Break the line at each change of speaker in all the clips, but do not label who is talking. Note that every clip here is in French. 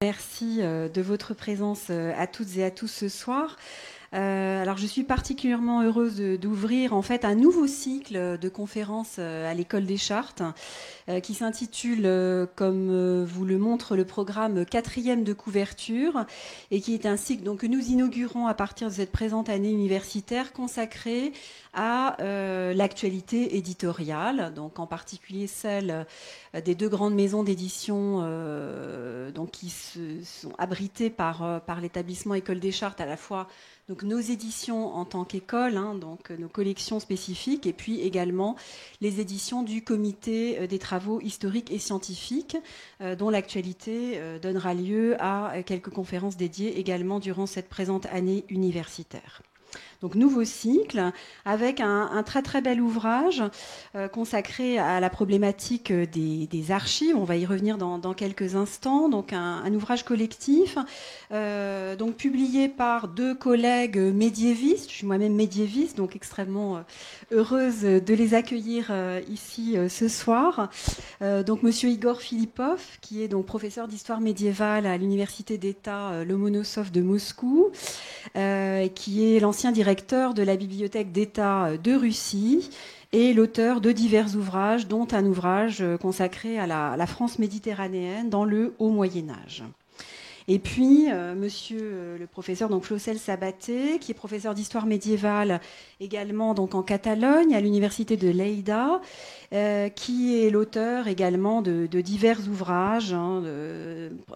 Merci de votre présence à toutes et à tous ce soir. Alors, je suis particulièrement heureuse d'ouvrir en fait un nouveau cycle de conférences à l'École des Chartes qui s'intitule, comme vous le montre le programme 4e de couverture, et qui est un cycle donc, que nous inaugurons à partir de cette présente année universitaire consacrée à l'actualité éditoriale, donc en particulier celle des deux grandes maisons d'édition donc qui sont abritées par l'établissement École des Chartes, à la fois donc nos éditions en tant qu'école, donc nos collections spécifiques, et puis également les éditions du Comité des travaux historiques et scientifiques, dont l'actualité donnera lieu à quelques conférences dédiées également durant cette présente année universitaire. Donc nouveau cycle, avec un très très bel ouvrage consacré à la problématique des archives. On va y revenir dans quelques instants. Donc un ouvrage collectif, donc publié par deux collègues médiévistes. Je suis moi-même médiéviste, donc extrêmement heureuse de les accueillir ici ce soir. Donc Monsieur Igor Filipov, qui est donc professeur d'histoire médiévale à l'Université d'État Lomonosov de Moscou, qui est l'ancien directeur de la Bibliothèque d'État de Russie et l'auteur de divers ouvrages, dont un ouvrage consacré à la France méditerranéenne dans le Haut Moyen-Âge. Et puis, monsieur le professeur donc Flossel Sabaté, qui est professeur d'histoire médiévale également donc en Catalogne, à l'université de Lleida, qui est l'auteur également de divers ouvrages,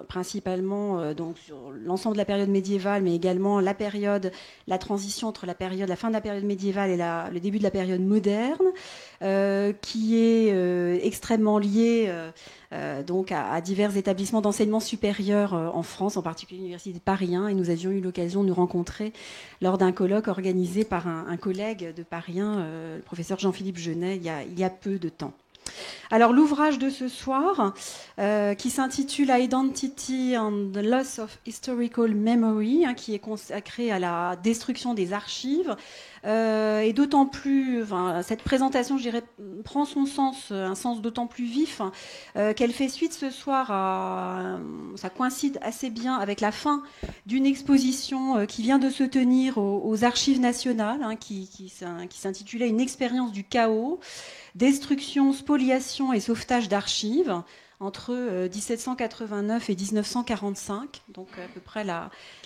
principalement donc sur l'ensemble de la période médiévale, mais également la transition entre la fin de la période médiévale et le début de la période moderne, qui est extrêmement lié donc à divers établissements d'enseignement supérieur en France, en particulier l'Université de Paris 1, et nous avions eu l'occasion de nous rencontrer lors d'un colloque organisé par un collègue de Paris 1, le professeur Jean-Philippe Genet, il y a peu de temps. Alors l'ouvrage de ce soir, qui s'intitule Identity and the Loss of Historical Memory, qui est consacré à la destruction des archives, et d'autant plus, cette présentation, je dirais, prend son sens, un sens d'autant plus vif qu'elle fait suite ce soir ça coïncide assez bien avec la fin d'une exposition qui vient de se tenir aux Archives nationales, qui s'intitulait Une expérience du chaos, destruction, spoliation et sauvetage d'archives entre 1789 et 1945, donc à peu près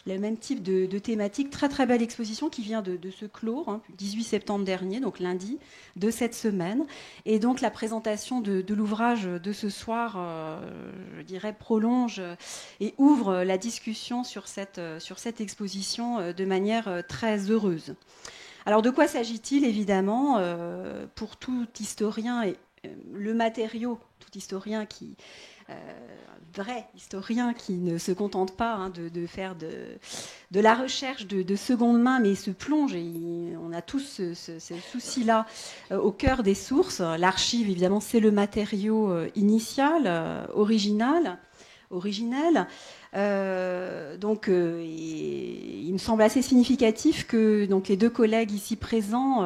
le même type de thématique. Très très belle exposition qui vient de se clore, 18 septembre dernier, donc lundi de cette semaine. Et donc la présentation de l'ouvrage de ce soir, je dirais, prolonge et ouvre la discussion sur cette exposition de manière très heureuse. Alors de quoi s'agit-il évidemment pour tout historien et le matériau, tout historien vrai historien qui ne se contente pas de faire de la recherche de seconde main, mais se plonge, et on a tous ce souci-là au cœur des sources. L'archive, évidemment, c'est le matériau initial, originel. Donc, il me semble assez significatif que donc, les deux collègues ici présents,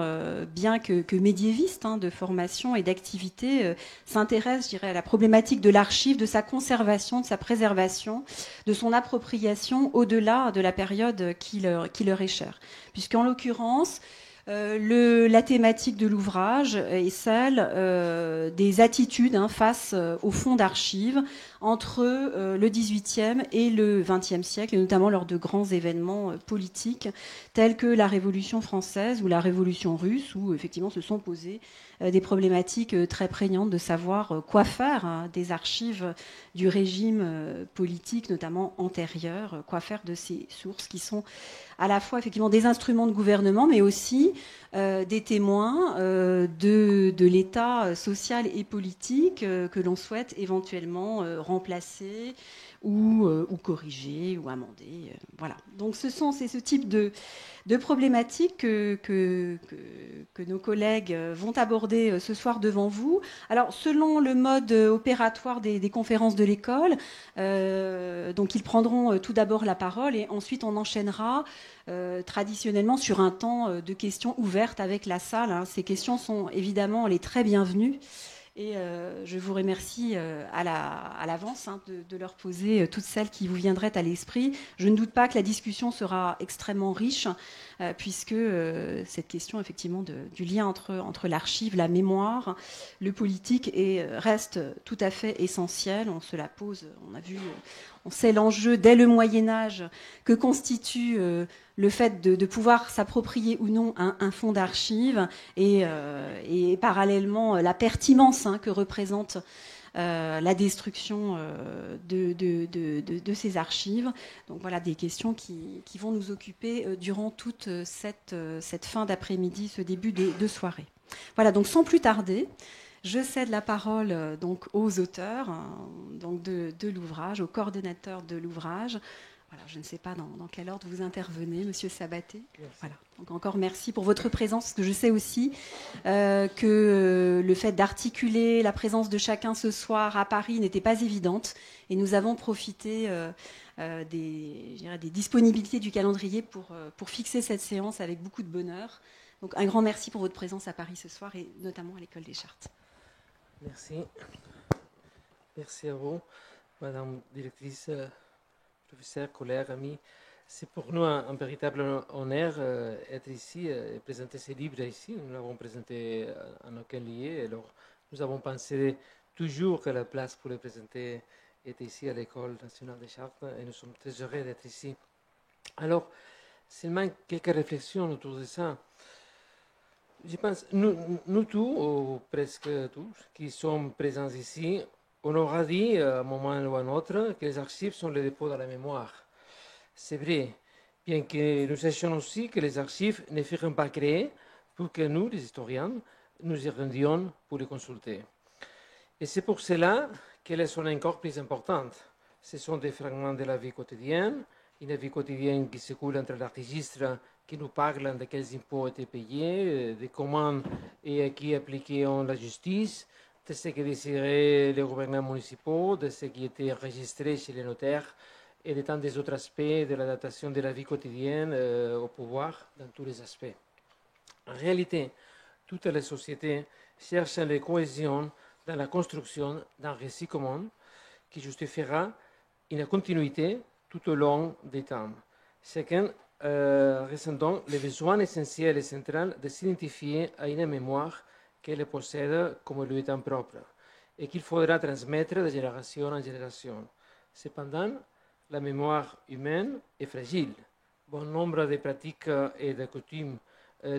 bien que médiévistes de formation et d'activité, s'intéressent, je dirais, à la problématique de l'archive, de sa conservation, de sa préservation, de son appropriation au-delà de la période qui leur est chère. Puisqu'en l'occurrence, la thématique de l'ouvrage est celle des attitudes face au fonds d'archives entre le XVIIIe et le XXe siècle, et notamment lors de grands événements politiques tels que la Révolution française ou la Révolution russe, où effectivement se sont posées des problématiques très prégnantes de savoir quoi faire des archives du régime politique, notamment antérieur, quoi faire de ces sources qui sont à la fois effectivement des instruments de gouvernement, mais aussi des témoins de l'état social et politique que l'on souhaite éventuellement remplacer ou corriger ou amender. Voilà. Donc c'est ce type de problématiques que nos collègues vont aborder ce soir devant vous. Alors, selon le mode opératoire des conférences de l'école, donc ils prendront tout d'abord la parole et ensuite on enchaînera traditionnellement sur un temps de questions ouvertes avec la salle. Ces questions sont évidemment les très bienvenues Et je vous remercie à l'avance de leur poser toutes celles qui vous viendraient à l'esprit. Je ne doute pas que la discussion sera extrêmement riche, puisque cette question effectivement du lien entre l'archive, la mémoire, le politique reste tout à fait essentielle. On se la pose, on a vu, on sait l'enjeu dès le Moyen-Âge que constitue le fait de pouvoir s'approprier ou non un fonds d'archives et parallèlement la pertinence que représente la destruction de ces archives. Donc voilà des questions qui vont nous occuper durant toute cette fin d'après-midi, ce début de soirée. Voilà, donc sans plus tarder, je cède la parole donc aux auteurs donc de l'ouvrage, aux coordonnateurs de l'ouvrage. Voilà, je ne sais pas dans quel ordre vous intervenez, Monsieur Sabaté. Voilà. Donc encore merci pour votre présence, parce que je sais aussi que le fait d'articuler la présence de chacun ce soir à Paris n'était pas évidente, et nous avons profité des disponibilités du calendrier pour fixer cette séance avec beaucoup de bonheur. Donc un grand merci pour votre présence à Paris ce soir, et notamment à l'École des Chartes.
Merci. Merci à vous, Madame directrice, professeur, collègues, amis. C'est pour nous un véritable honneur être ici et présenter ces livres ici. Nous l'avons présenté en aucun lieu. Alors, nous avons pensé toujours que la place pour les présenter était ici à l'École nationale des Chartes, et nous sommes très heureux d'être ici. Alors, seulement quelques réflexions autour de ça. Je pense, nous tous, ou presque tous, qui sommes présents ici, on aura dit à un moment ou à un autre que les archives sont le dépôt de la mémoire. C'est vrai, bien que nous sachions aussi que les archives ne furent pas créées pour que nous, les historiens, nous y rendions pour les consulter. Et c'est pour cela qu'elles sont encore plus importantes. Ce sont des fragments de la vie quotidienne, une vie quotidienne qui se coule entre les registres qui nous parlent de quels impôts étaient payés, de comment et à qui appliquait la justice, de ce que désiraient les gouvernements municipaux, de ce qui était enregistré chez les notaires et de tant des autres aspects de l'adaptation de la vie quotidienne au pouvoir dans tous les aspects. En réalité, toutes les sociétés cherchent la cohésion dans la construction d'un récit commun qui justifiera une continuité tout au long des temps. Chacun ressent donc le besoin essentiel et central de s'identifier à une mémoire qu'elle possède comme lui étant propre et qu'il faudra transmettre de génération en génération. Cependant, la mémoire humaine est fragile. Bon nombre de pratiques et de coutumes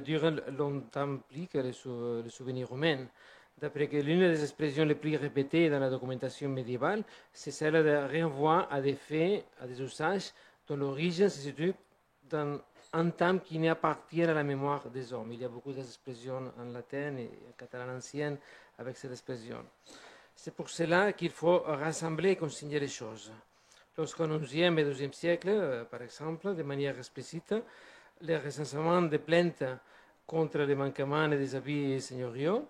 durent longtemps plus que le souvenir humain. D'après que l'une des expressions les plus répétées dans la documentation médiévale, c'est celle de renvoi à des faits, à des usages dont l'origine se situe dans un temps qui n'appartient à la mémoire des hommes. Il y a beaucoup d'expressions en latin et en catalan ancien avec cette expression. C'est pour cela qu'il faut rassembler et consigner les choses. Lorsqu'au XIe et XIIe siècle, par exemple, de manière explicite, le recensement des plaintes contre les manquements et des abus seigneuriaux,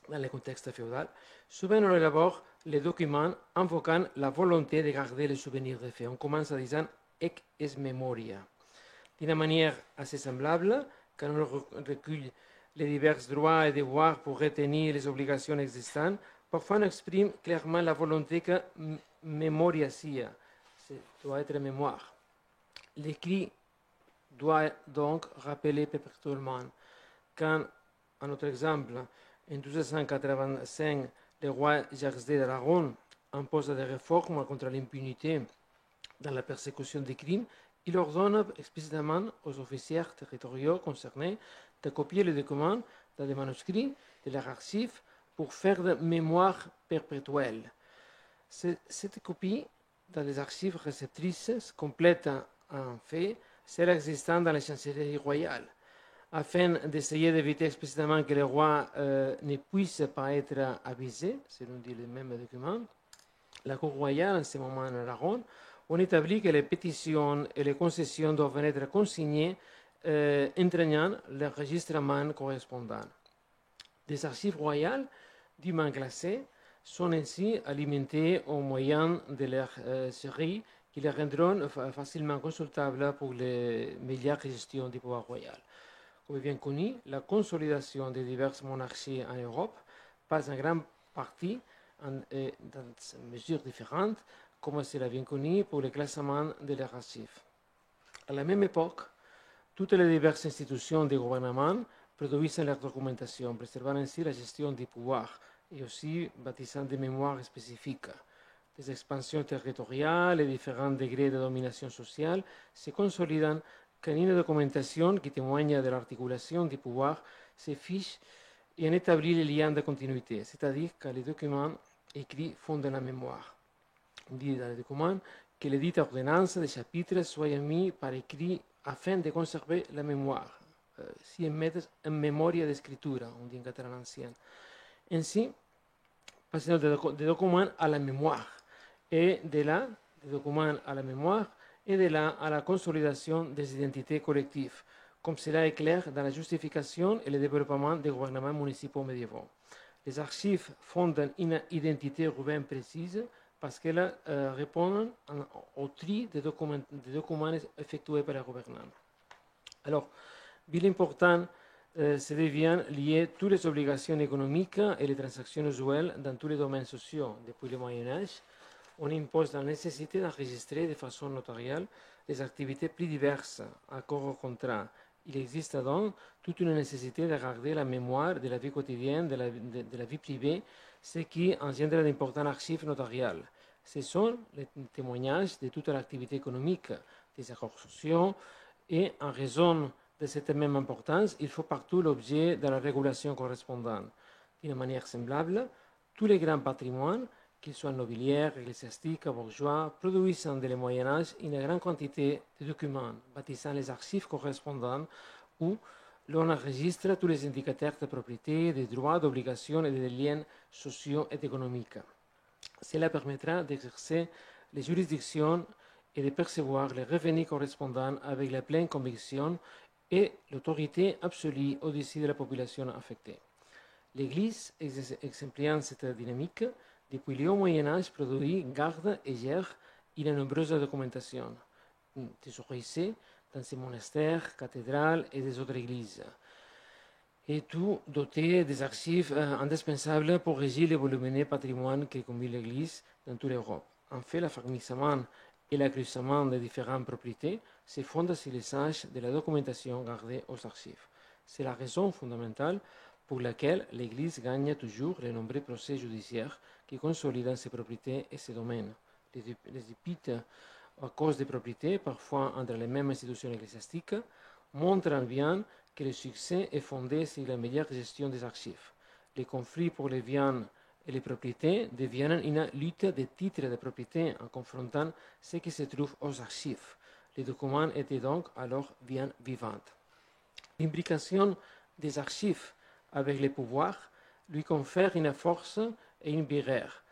dans le contexte féodal, souvent on élabore les documents invoquant la volonté de garder le souvenir des faits. On commence en disant « ec es memoria ». D'une manière assez semblable, quand on recueille les divers droits et devoirs pour retenir les obligations existantes, parfois on exprime clairement la volonté que memoria sia, doit être mémoire. L'écrit doit donc rappeler perpétuellement. Quand, à notre exemple, en 1285, le roi Jacques II d'Aragon impose des réformes contre l'impunité dans la persécution des crimes, il ordonne explicitement aux officiers territoriaux concernés de copier les documents dans des manuscrits de leurs archives pour faire de mémoire perpétuelle. Cette copie dans les archives réceptrices complète en fait celle existant dans les chancelleries royales, afin d'essayer d'éviter explicitement que le roi ne puisse pas être avisé, selon dit les mêmes documents. La Cour royale, en ce moment en Aragon, on établit que les pétitions et les concessions doivent être consignées entraînant l'enregistrement correspondant. Des archives royales dûment classées sont ainsi alimentées au moyen de leurs séries qui les rendront facilement consultables pour les meilleures gestions du pouvoir royal. Comme bien connu, la consolidation des diverses monarchies en Europe passe en grande parties dans mesures différentes, comme c'est bien connu pour le classement de leurs archives. À la même époque, toutes les diverses institutions du gouvernement produisent leur documentation, préservant ainsi la gestion du pouvoir et aussi bâtissant des mémoires spécifiques. Les expansions territoriales et différents degrés de domination sociale se consolident quand une documentation qui témoigne de l'articulation du pouvoir se fiche et en établit les liens de continuité, c'est-à-dire que les documents écrits fondent la mémoire. On dit dans les documents que les dites ordonnances des chapitres soient mis par écrit afin de conserver la mémoire. Si mettent en memoria d'escritura, on dit en catalan ancien. Ainsi, passons des documents à la mémoire, et de là, des documents à la mémoire, et de là à la consolidation des identités collectives, comme cela est clair dans la justification et le développement des gouvernements municipaux médiévaux. Les archives fondent une identité urbaine précise parce qu'elles répondent au tri des documents effectués par le gouvernement. Alors, ville important se devient lié toutes les obligations économiques et les transactions usuelles dans tous les domaines sociaux. Depuis le Moyen-Âge, on impose la nécessité d'enregistrer de façon notariale les activités plus diverses, accords au contrat. Il existe donc toute une nécessité de garder la mémoire de la vie quotidienne, de la vie privée, ce qui engendre d'importants archives notariales. Ce sont les témoignages de toute l'activité économique, des accords sociaux, et en raison de cette même importance, il faut partout l'objet de la régulation correspondante. D'une manière semblable, tous les grands patrimoines, qu'ils soient nobiliaires, ecclésiastiques, bourgeois, produisent dès le Moyen-Âge une grande quantité de documents, baptisant les archives correspondantes, où l'on enregistre tous les indicateurs de propriété, des droits, d'obligations et des liens sociaux et économiques. Cela permettra d'exercer les juridictions et de percevoir les revenus correspondants avec la pleine conviction et l'autorité absolue au-dessus de la population affectée. L'Église, exemplifiant cette dynamique, depuis le haut Moyen-Âge, produit, garde et gère une nombreuse documentation, thésaurisée dans ses monastères, cathédrales et des autres églises, et tout doté des archives indispensables pour régir le volumineux patrimoine que combine l'Église dans toute l'Europe. En fait, l'affermissement et l'accroissement des différentes propriétés se fondent sur l'usage de la documentation gardée aux archives. C'est la raison fondamentale pour laquelle l'Église gagne toujours les nombreux procès judiciaires qui consolident ses propriétés et ses domaines. Les disputes à cause des propriétés, parfois entre les mêmes institutions ecclésiastiques, montrent bien que le succès est fondé sur la meilleure gestion des archives. Les conflits pour les biens et les propriétés deviennent une lutte des titres de propriété en confrontant ce qui se trouve aux archives. Les documents étaient donc alors bien vivants. L'imbrication des archives avec les pouvoirs lui confère une force et une vigueur,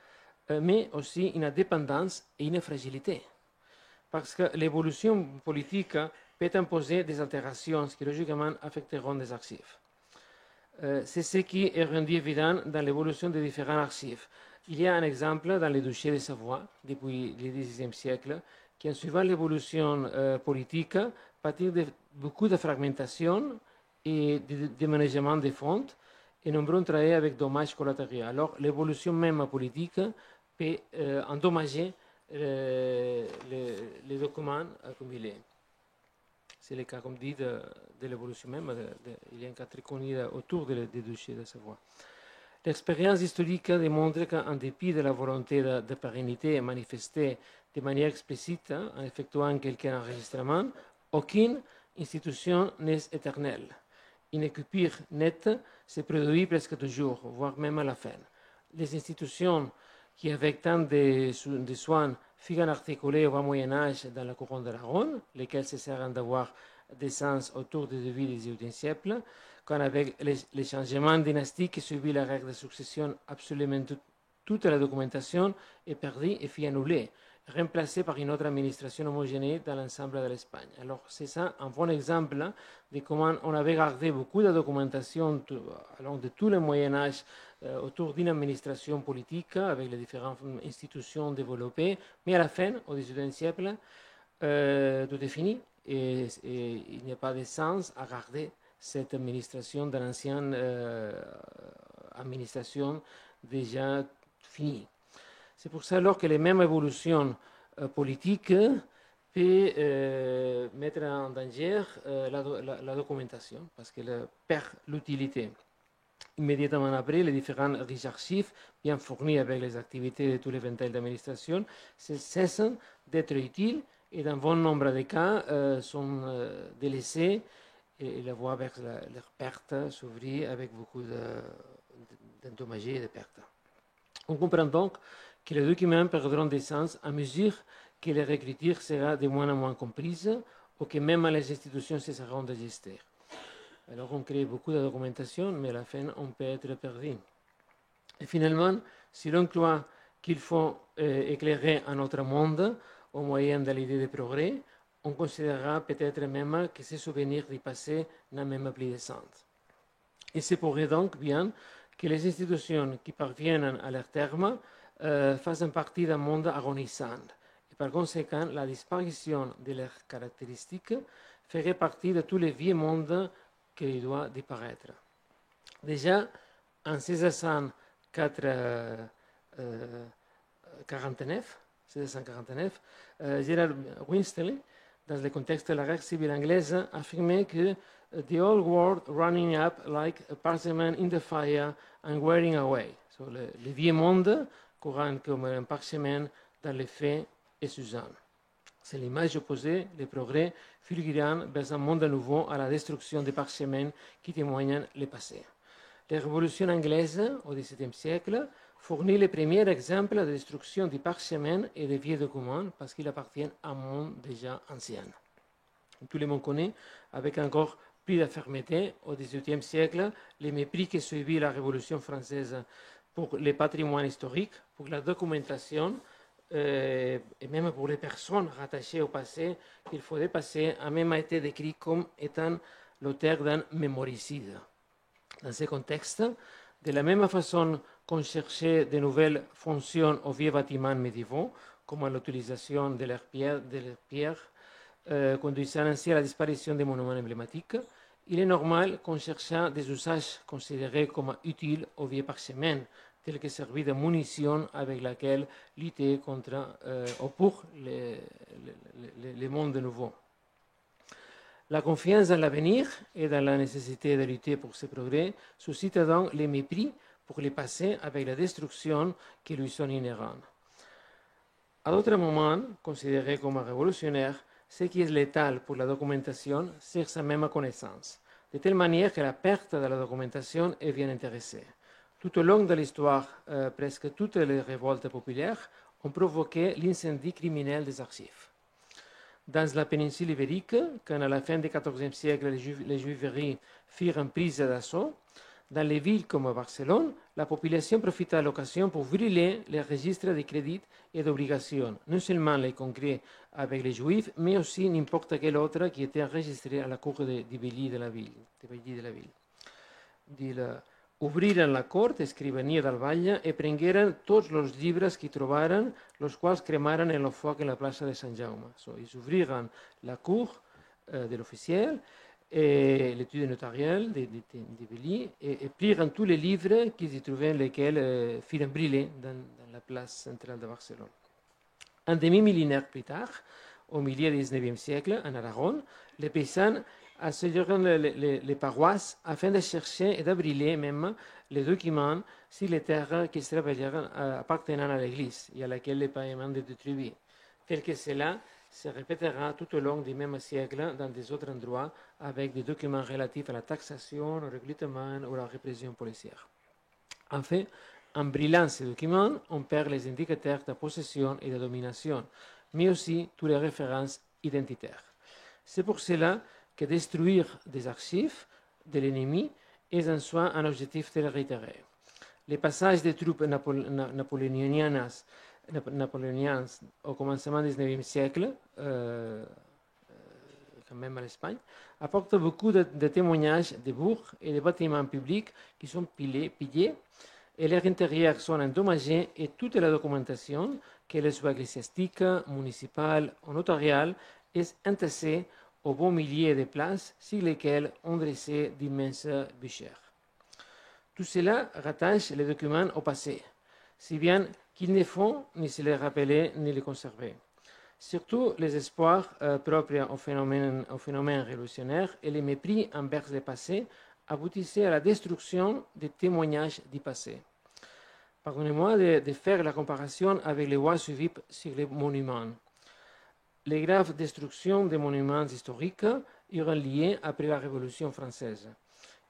mais aussi une dépendance et une fragilité. Parce que l'évolution politique peut imposer des altérations qui logiquement affecteront les archives. C'est ce qui est rendu évident dans l'évolution des différents archives. Il y a un exemple dans le duché de Savoie, depuis le XVIe siècle, qui, en suivant l'évolution politique, pâtit de beaucoup de fragmentation et de déménagement des fonds, et nombreux travaillent avec dommages collatéraux. Alors, l'évolution même politique peut endommager les documents accumulés. C'est le cas, comme dit, de l'évolution même. Il y a un cas très connu autour du duché de Savoie. L'expérience historique démontre qu'en dépit de la volonté de pérennité manifestée de manière explicite en effectuant quelques enregistrements, aucune institution n'est éternelle. Une coupure nette se produit presque toujours, voire même à la fin. Les institutions qui, avec tant de soins, furent articulées au bas Moyen-Âge dans la couronne d'Aragon, lesquelles se servent d'avoir des sens autour du début du XVIIIe siècle, quand avec les changements dynastiques qui suivit la règle de succession, absolument toute la documentation est perdue et fut annulée, remplacée par une autre administration homogénée dans l'ensemble de l'Espagne. Alors c'est ça un bon exemple de comment on avait gardé beaucoup de documentation along de tout le Moyen-Âge autour d'une administration politique avec les différentes institutions développées, mais à la fin, au XVIIIe siècle, tout est fini et il n'y a pas de sens à garder cette administration de l'ancienne administration déjà finie. C'est pour ça alors que les mêmes évolutions politiques peuvent mettre en danger la documentation, parce qu'elle perd l'utilité. Immédiatement après, les différents riches archives, bien fournis avec les activités de tout l'éventail d'administration, cessent d'être utiles et dans bon nombre de cas sont délaissés et la voie vers leur perte s'ouvrit avec beaucoup d'endommagés et de pertes. On comprend donc que les documents perdront des sens à mesure que leur écriture sera de moins en moins comprise ou que même les institutions cesseront d'exister. Alors on crée beaucoup de documentation, mais à la fin on peut être perdu. Et finalement, si l'on croit qu'il faut éclairer un autre monde au moyen de l'idée de progrès, on considérera peut-être même que ces souvenirs du passé n'ont même plus de sens. Il se pourrait donc bien que les institutions qui parviennent à leur terme fassent partie d'un monde agonisant. Et par conséquent, la disparition de leurs caractéristiques ferait partie de tous les vieux mondes qui doit disparaître. Déjà, en 1649, Gerard Winstanley, dans le contexte de la guerre civile anglaise, affirmait que the old world running up like a parchment in the fire and wearing away. So, le vieux monde courant comme un parchemin dans les faits et Suzanne. C'est l'image opposée, le progrès fulgurant vers un monde nouveau à la destruction des parchemins qui témoignent le passé. La Révolution anglaise au XVIIe siècle fournit les premiers exemples de destruction du parchemin et des vieux documents parce qu'ils appartiennent à un monde déjà ancien. Tout le monde connaît, avec encore plus de fermeté, au XVIIIe siècle, les mépris qui suivit la Révolution française pour le patrimoine historique, pour la documentation, et même pour les personnes rattachées au passé qu'il faut dépasser, a même été décrit comme étant l'auteur d'un mémoricide. Dans ce contexte, de la même façon qu'on cherchait de nouvelles fonctions aux vieux bâtiments médiévaux, comme l'utilisation de leurs pierres, conduisant ainsi à la disparition des monuments emblématiques, il est normal qu'on cherchât des usages considérés comme utiles aux vieux parchemins, tels que servir de munitions avec laquelle lutter contre ou pour les mondes nouveaux. La confiance dans l'avenir et dans la nécessité de lutter pour ce progrès suscite donc le mépris pour le passé avec la destruction qui lui sont inhérentes. À d'autres moments, considérés comme révolutionnaires, ce qui est létal pour la documentation, c'est sa même connaissance, de telle manière que la perte de la documentation est bien intéressée. Tout au long de l'histoire, presque toutes les révoltes populaires ont provoqué l'incendie criminel des archives. Dans la péninsule ibérique, quand à la fin du XIVe siècle les Juiveries firent une prise d'assaut, dans les villes comme Barcelone, la population profita de l'occasion pour brûler les registres de crédits et d'obligations, non seulement les concrets avec les Juifs, mais aussi n'importe quel autre qui était enregistré à la cour de bailli de la ville. Obriren la cort, escrivania del batlle, i prengueren tots els llibres que trobaren, els quals cremaren en el foc en la plaça de Sant Jaume. Ils ouvriren la cour de l'officiel, l'étude notariale de Belli, et prirent tous les livres qu'ils y trouvaient, lesquels furent brûlés dans la place centrale de Barcelone. Un demi-millénaire plus tard, au milieu du XIXe siècle, en Aragon, les paysans assaillirent les paroisses afin de chercher et de brûler même les documents sur les terres qui se révélèrent appartenant à l'Église et à laquelle le paiement était tribué. Tel que cela se répétera tout au long du même siècle dans des autres endroits avec des documents relatifs à la taxation, au recrutement ou à la répression policière. En fait, en brûlant ces documents, on perd les indicateurs de possession et de domination, mais aussi toutes les références identitaires. C'est pour cela que détruire des archives de l'ennemi est en soi un objectif très réitéré. Les passages des troupes napoléoniennes au commencement du XIXe siècle, quand même à l'Espagne, apportent beaucoup de témoignages de bourgs et de bâtiments publics qui sont pillés et leurs intérieurs sont endommagés et toute la documentation, qu'elle soit ecclésiastique, municipale ou notariale, est entassée au beau millier de places sur lesquelles on dressait d'immenses bûchères. Tout cela rattache les documents au passé, si bien qu'ils ne font ni se les rappeler ni les conserver. Surtout les espoirs propres au phénomène révolutionnaire et les mépris envers le passé aboutissaient à la destruction des témoignages du passé. Pardonnez-moi de faire la comparaison avec les lois suivies sur les monuments. Les graves destructions des monuments historiques eurent lieu après la Révolution française.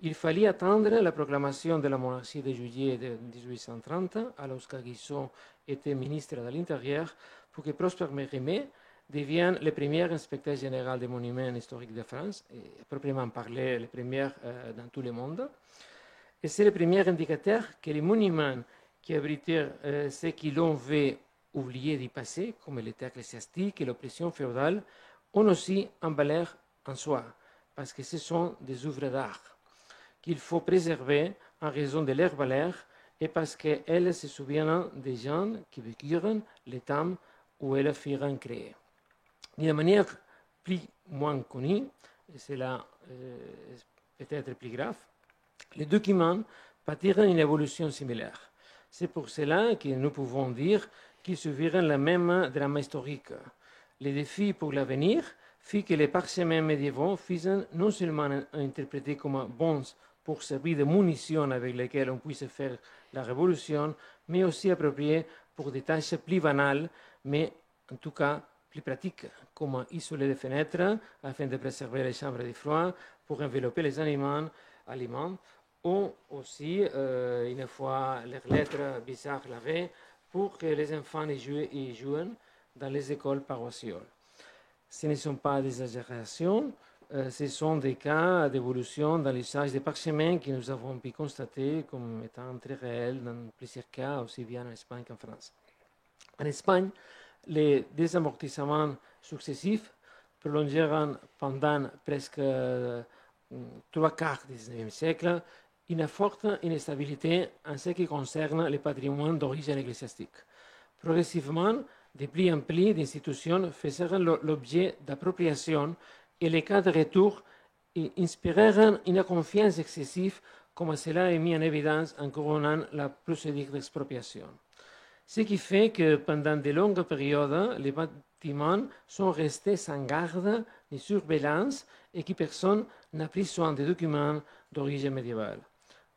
Il fallait attendre la proclamation de la monarchie de juillet de 1830, alors que Guizot était ministre de l'Intérieur, pour que Prosper Mérimée devienne le premier inspecteur général des monuments historiques de France, et proprement parlé, le premier dans tout le monde. Et c'est le premier indicateur que les monuments qui abritaient ce qui l'on veut oublier du passé, comme l'État ecclésiastique et l'oppression féodale, ont aussi une valeur en soi, parce que ce sont des œuvres d'art qu'il faut préserver en raison de leur valeur et parce qu'elles se souviennent des gens qui vécurent les temps où elles furent créées. D'une manière plus moins connue, et c'est là peut-être plus grave, les documents pâtirent une évolution similaire. C'est pour cela que nous pouvons dire qu'ils suivirent la même drame historique. Les défis pour l'avenir fit que les parchemins médiévaux fussent non seulement interprétés comme bons pour servir de munitions avec lesquelles on puisse faire la révolution, mais aussi appropriés pour des tâches plus banales, mais en tout cas plus pratiques, comme isoler les fenêtres afin de préserver les chambres de froid, pour envelopper les aliments, ou aussi, une fois leurs lettres bizarres lavées, pour que les enfants y jouent dans les écoles paroissiales. Ce ne sont pas des exagérations, ce sont des cas d'évolution dans l'usage des parchemins que nous avons pu constater comme étant très réels dans plusieurs cas, aussi bien en Espagne qu'en France. En Espagne, les désamortissements successifs prolongèrent pendant presque 3/4 du XIXe siècle une forte instabilité en ce qui concerne les patrimoines d'origine ecclésiastique. Progressivement, de plus en plus d'institutions faisaient l'objet d'appropriation et les cas de retour inspirèrent une confiance excessive, comme cela est mis en évidence en couronnant la procédure d'expropriation. Ce qui fait que pendant de longues périodes, les bâtiments sont restés sans garde ni surveillance et que personne n'a pris soin des documents d'origine médiévale.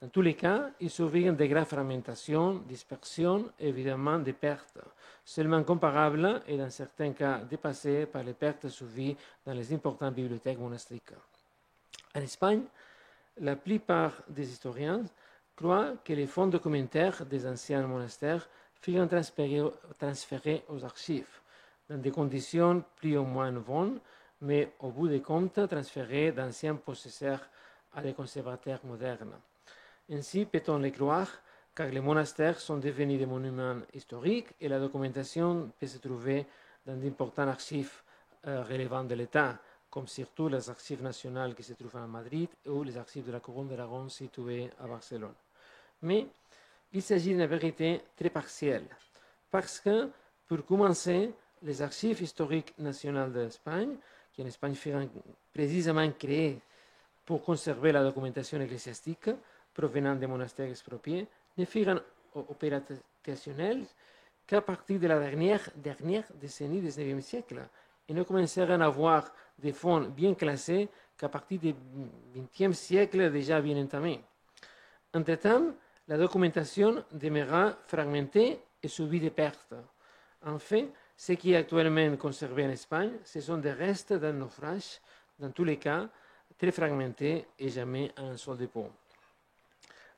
Dans tous les cas, ils surviennent de graves fragmentations, dispersions et évidemment des pertes, seulement comparables et dans certains cas dépassées par les pertes subies dans les importantes bibliothèques monastiques. En Espagne, la plupart des historiens croient que les fonds documentaires des anciens monastères furent transférés aux archives, dans des conditions plus ou moins bonnes, mais au bout du compte transférés d'anciens possesseurs à des conservateurs modernes. Ainsi peut-on le croire, car les monastères sont devenus des monuments historiques et la documentation peut se trouver dans d'importants archives relevant de l'État, comme surtout les archives nationales qui se trouvent à Madrid ou les archives de la Couronne d'Aragon situées à Barcelone. Mais il s'agit d'une vérité très partielle, parce que, pour commencer, les archives historiques nationales d'Espagne, qui en Espagne furent précisément créées pour conserver la documentation ecclésiastique provenant des monastères expropriés, ne furent opérationnels qu'à partir de la dernière décennie du XIXe siècle et ne commencèrent à avoir des fonds bien classés qu'à partir du XXe siècle déjà bien entamé. Entre-temps, la documentation demeura fragmentée et subit des pertes. En fait, ce qui est actuellement conservé en Espagne, ce sont des restes d'un naufrage, dans tous les cas, très fragmentés et jamais à un seul dépôt.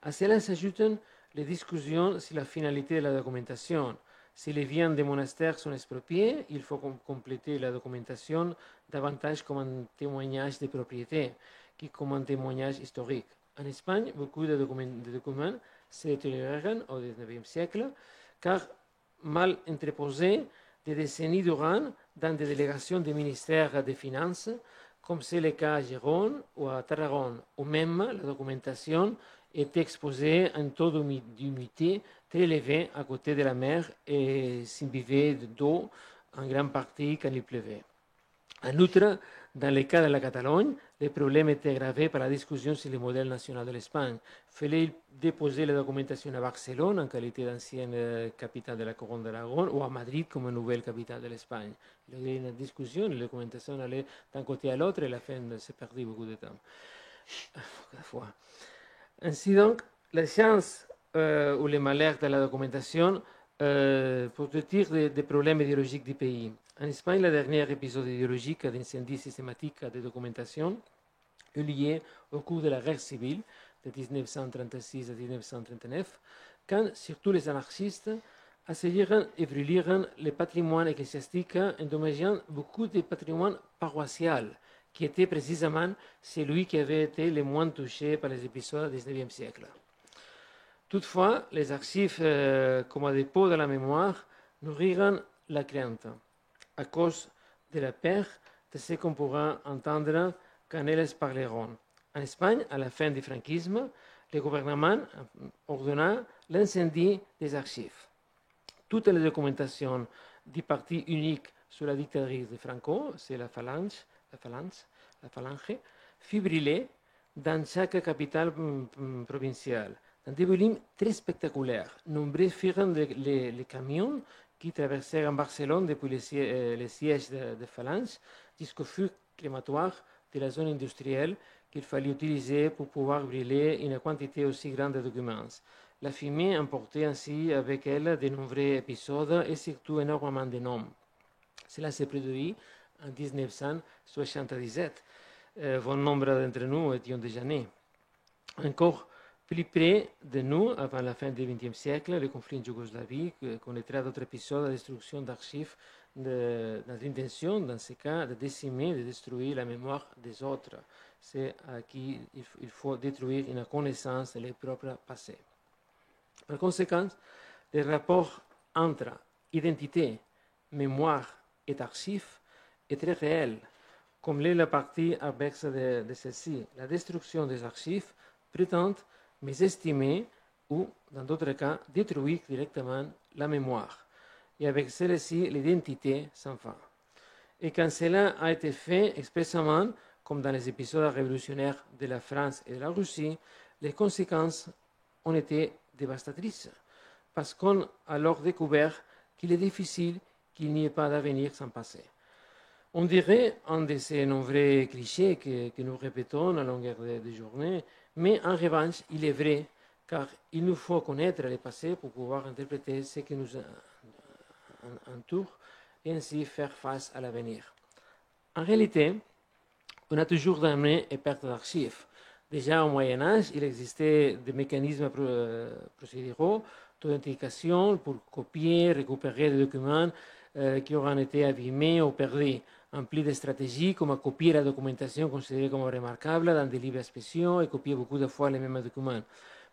À cela s'ajoutent les discussions sur la finalité de la documentation. Si les biens des monastères sont expropriés, il faut compléter la documentation davantage comme un témoignage de propriété que comme un témoignage historique. En Espagne, beaucoup de documents se détériorèrent au XIXe siècle, car mal entreposés des décennies durant dans des délégations des ministères des Finances, comme c'est le cas à Gérone ou à Tarragone, où même la documentation est exposée à un taux d'humidité très élevé à côté de la mer et s'imbibait d'eau en grande partie quand il pleuvait. En outre, Dans le cas de la Catalogne, le problème était aggravé par la discussion sur le modèle national de l'Espagne. Il fallait déposer la documentation à Barcelone en qualité d'ancienne capitale de la couronne d'Aragon ou à Madrid comme nouvelle capitale de l'Espagne. Il y a eu une discussion, la documentation allait d'un côté à l'autre et à la fin s'est perdu beaucoup de temps. Ainsi donc, la chance ou le malheur de la documentation pour dire des problèmes idéologiques du pays. En Espagne, le dernier épisode idéologique d'incendie systématique de documentation eut lieu au cours de la guerre civile de 1936 à 1939, quand surtout les anarchistes assaillirent et brûlèrent le patrimoine ecclésiastique, endommageant beaucoup de patrimoine paroissial, qui était précisément celui qui avait été le moins touché par les épisodes du XIXe siècle. Toutefois, les archives comme dépôt de la mémoire nourriront la crainte à cause de la peur de ce qu'on pourra entendre quand elles parleront. En Espagne, à la fin du franquisme, le gouvernement ordonna l'incendie des archives. Toute la documentation du parti unique sous la dictature de Franco, c'est la Phalange, fut brûlée dans chaque capitale provinciale. Dans des volumes très spectaculaires. Nombreux furent les camions qui traversèrent Barcelone depuis le siège de Phalange jusqu'au feu crématoire de la zone industrielle qu'il fallait utiliser pour pouvoir brûler une quantité aussi grande de documents. La fumée emportait ainsi avec elle de nombreux épisodes et surtout énormément de noms. Cela s'est produit en 1977. Bon nombre d'entre nous étions déjà nés. Encore plus près de nous, avant la fin du XXe siècle, le conflit en Yougoslavie connaîtra d'autres épisodes de destruction d'archives dans l'intention, dans ce cas, de décimer, de détruire la mémoire des autres. C'est à qui il faut détruire une connaissance de leur propre passé. Par conséquent, le rapport entre identité, mémoire et archives est très réel, comme l'est la partie adverse de celle-ci. La destruction des archives prétend mésestimer ou, dans d'autres cas, détruire directement la mémoire, et avec celle-ci l'identité sans fin. Et quand cela a été fait expressément, comme dans les épisodes révolutionnaires de la France et de la Russie, les conséquences ont été dévastatrices, parce qu'on a alors découvert qu'il est difficile qu'il n'y ait pas d'avenir sans passé. On dirait un de ces nombreux clichés que nous répétons à longueur de journée, mais en revanche, il est vrai, car il nous faut connaître le passé pour pouvoir interpréter ce qui nous entoure et ainsi faire face à l'avenir. En réalité, on a toujours damné et perte d'archives. Déjà au Moyen-Âge, il existait des mécanismes procéduraux d'authentification pour copier, récupérer des documents qui auraient été abîmés ou perdus. En plus de stratégies comme copier la documentation considérée comme remarquable dans des livres spéciaux et copier beaucoup de fois les mêmes documents.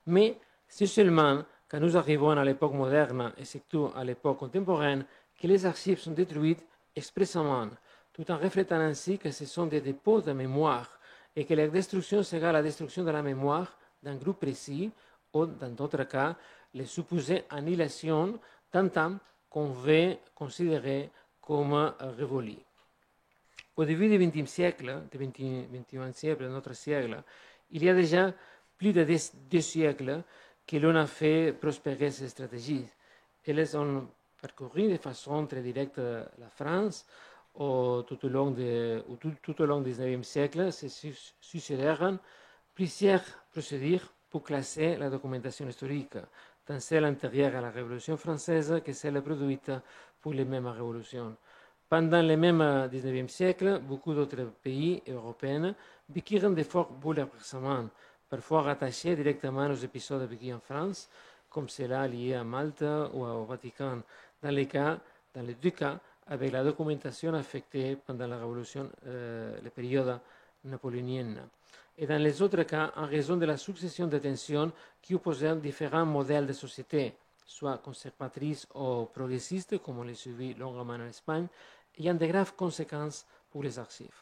Mais c'est seulement quand nous arrivons à l'époque moderne et surtout à l'époque contemporaine que les archives sont détruites expressément, tout en reflétant ainsi que ce sont des dépôts de mémoire et que la destruction sera la destruction de la mémoire d'un groupe précis ou, dans d'autres cas, les supposées annihilation d'un temps qu'on veut considérer comme révolu. Au début du XXe siècle, du XXIe siècle, de notre siècle, il y a déjà plus de 2 siècles que l'on a fait prospérer ces stratégies. Elles ont parcouru de façon très directe la France tout au long du XIXe siècle. Se succédèrent plusieurs procédures pour classer la documentation historique, tant celle antérieure à la Révolution française que celle produite pour les mêmes révolutions. Pendant le même XIXe siècle, beaucoup d'autres pays européens vécurent de forts bouleversements, parfois rattachés directement aux épisodes vécus en France, comme cela lié à Malte ou au Vatican, dans les deux cas avec la documentation affectée pendant la Révolution, la période napoléonienne. Et dans les autres cas, en raison de la succession de tensions qui opposaient différents modèles de société, soit conservatrices ou progressistes, comme on les suivit longuement en Espagne, ayant de graves conséquences pour les archives.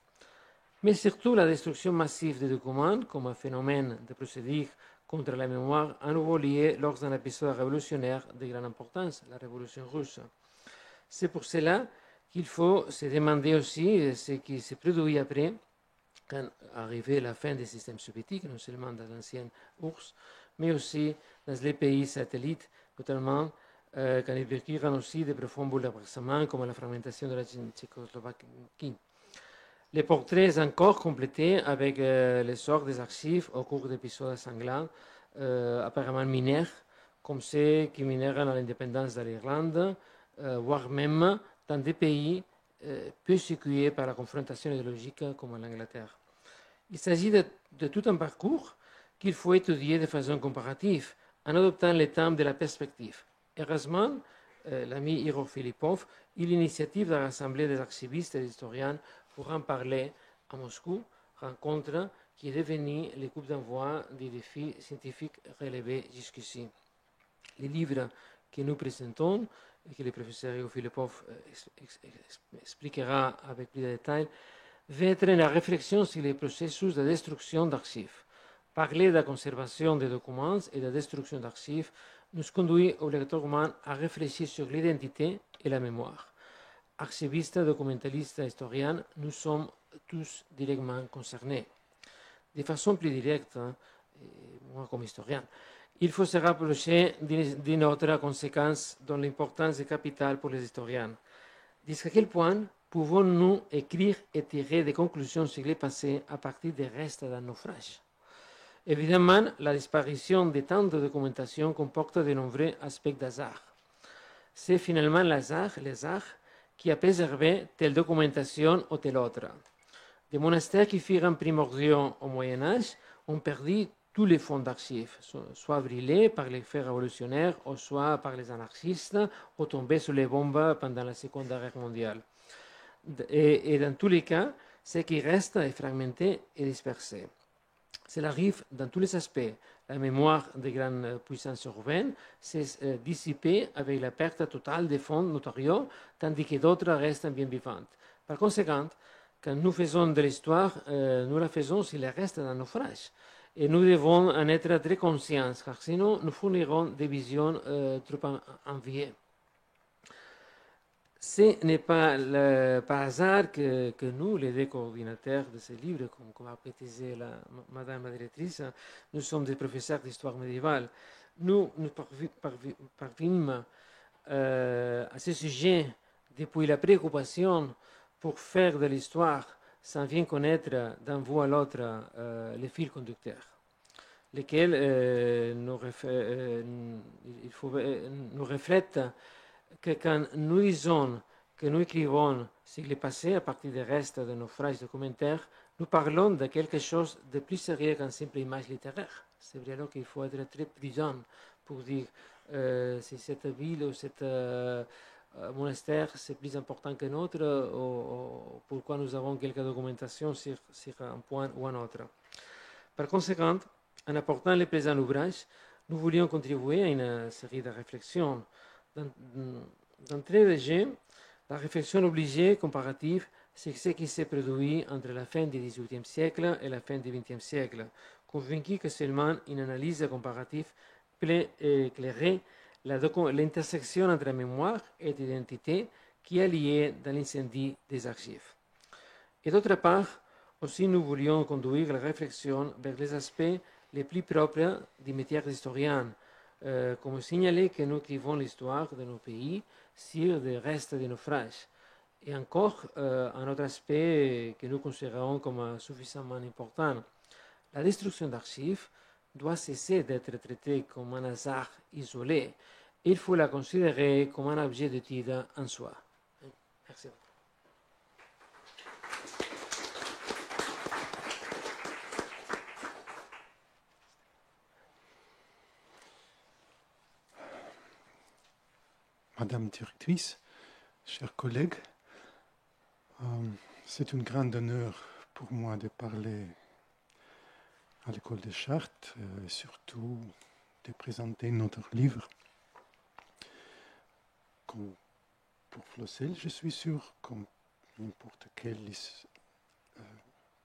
Mais surtout, la destruction massive des documents, comme un phénomène de procédure contre la mémoire, a nouveau lié lors d'un épisode révolutionnaire de grande importance, la Révolution russe. C'est pour cela qu'il faut se demander aussi ce qui se produit après, quand arrivait la fin des systèmes soviétiques, non seulement dans l'ancienne URSS, mais aussi dans les pays satellites, notamment quand ils vécurent aussi de profonds bouleversements comme la fragmentation de la Tchécoslovaquie. Les portraits encore complétés avec l'essor des archives au cours d'épisodes sanglants, apparemment mineurs, comme ceux qui minèrent à l'indépendance de l'Irlande, voire même dans des pays peu secoués par la confrontation idéologique comme l'Angleterre. Il s'agit de tout un parcours qu'il faut étudier de façon comparative en adoptant les thèmes de la perspective. Heureusement, l'ami Igor Filipov eut l'initiative de rassembler des archivistes et des historiens pour en parler à Moscou, rencontre qui est devenue le coup d'envoi des défis scientifiques relevés jusqu'ici. Les livres que nous présentons et que le professeur Igor Filipov expliquera avec plus de détails va être une réflexion sur les processus de destruction d'archives. Parler de la conservation des documents et de la destruction d'archives nous conduit obligatoirement à réfléchir sur l'identité et la mémoire. Archivistes, documentalistes, historiens, nous sommes tous directement concernés. De façon plus directe, moi comme historien, il faut se rapprocher d'une autre conséquence dont l'importance est capitale pour les historiens. Jusqu'à quel point pouvons-nous écrire et tirer des conclusions sur le passé à partir des restes d'un naufrage? Évidemment, la disparition de tant de documentation comporte de nombreux aspects d'hasard. C'est finalement l'hasard qui a préservé telle documentation ou telle autre. Des monastères qui furent primordiaux au Moyen-Âge ont perdu tous les fonds d'archives, soit brûlés par les faits révolutionnaires, ou soit par les anarchistes, ou tombés sous les bombes pendant la Seconde Guerre mondiale. Et dans tous les cas, ce qui reste est fragmenté et dispersé. Cela arrive dans tous les aspects. La mémoire des grandes puissances urbaines s'est dissipée avec la perte totale des fonds notariaux, tandis que d'autres restent bien vivantes. Par conséquent, quand nous faisons de l'histoire, nous la faisons sur les restes d'un naufrage. Et nous devons en être très conscients, car sinon nous fournirons des visions trop enviées. Ce n'est pas par hasard que nous, les deux coordinateurs de ce livre, comme a précisé Madame la directrice, nous sommes des professeurs d'histoire médiévale. Nous parvînmes à ce sujet depuis la préoccupation pour faire de l'histoire sans bien connaître d'un bout à l'autre les fils conducteurs, lesquels nous reflètent que quand nous disons que nous écrivons sur le passé à partir des restes de naufrages documentaires, nous parlons de quelque chose de plus sérieux qu'une simple image littéraire. C'est vrai alors qu'il faut être très prudent pour dire si cette ville ou cet monastère c'est plus important qu'un autre ou pourquoi nous avons quelques documentations sur un point ou un autre. Par conséquent, en apportant les présents ouvrages, nous voulions contribuer à une série de réflexions. D'entrée de jeu, la réflexion obligée comparative, c'est ce qui s'est produit entre la fin du XVIIIe siècle et la fin du XXe siècle, convaincu que seulement une analyse comparative peut éclairer l'intersection entre mémoire et identité qui est liée dans l'incendie des archives. Et d'autre part, aussi nous voulions conduire la réflexion vers les aspects les plus propres du métier d'historien, comme signaler que nous écrivons l'histoire de nos pays sur des restes de naufrages. Et encore, un autre aspect que nous considérons comme suffisamment important. La destruction d'archives doit cesser d'être traitée comme un hasard isolé. Il faut la considérer comme un objet d'étude en soi. Merci.
Madame la directrice, chers collègues, c'est un grand honneur pour moi de parler à l'école de Chartres, et surtout de présenter notre livre. Comme pour Flossel, je suis sûr, comme n'importe quel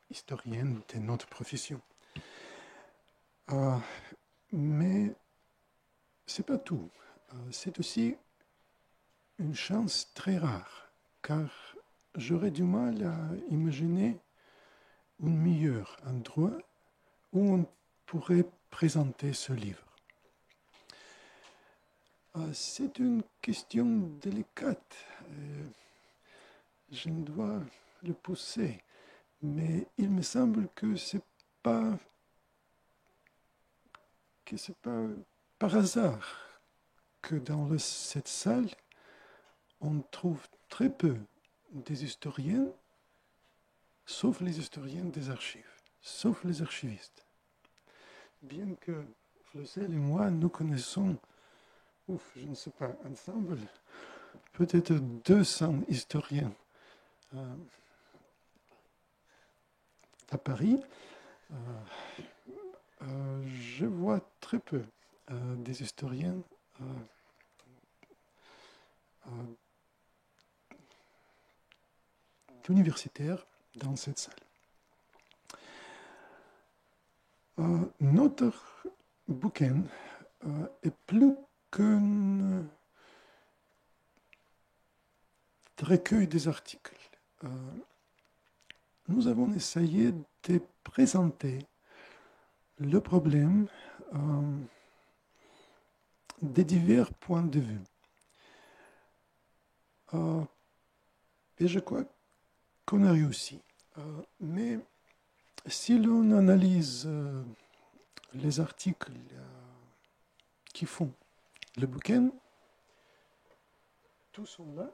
historien de notre profession. Mais ce n'est pas tout. C'est aussi une chance très rare car j'aurais du mal à imaginer un meilleur endroit où on pourrait présenter ce livre. C'est une question délicate. Je ne dois le pousser, mais il me semble que c'est pas par hasard que dans cette salle, on trouve très peu des historiens, sauf les historiens des archives, sauf les archivistes. Bien que Flossel et moi, nous connaissons, je ne sais pas, ensemble, peut-être 200 historiens à Paris, je vois très peu des historiens universitaires dans cette salle. Notre bouquin est plus qu'un recueil des articles. Nous avons essayé de présenter le problème des divers points de vue. Et je crois qu'on a réussi. Mais si l'on analyse les articles qui font le bouquin, tous sont là.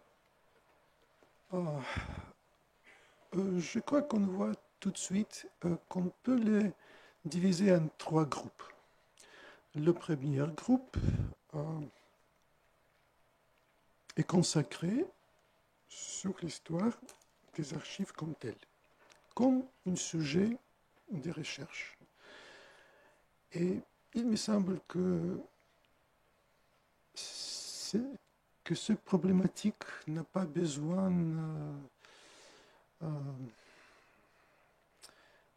Je crois qu'on voit tout de suite qu'on peut les diviser en 3 groupes. Le premier groupe est consacré sur l'histoire des archives comme telles, comme un sujet de recherche. Et il me semble que cette problématique n'a pas besoin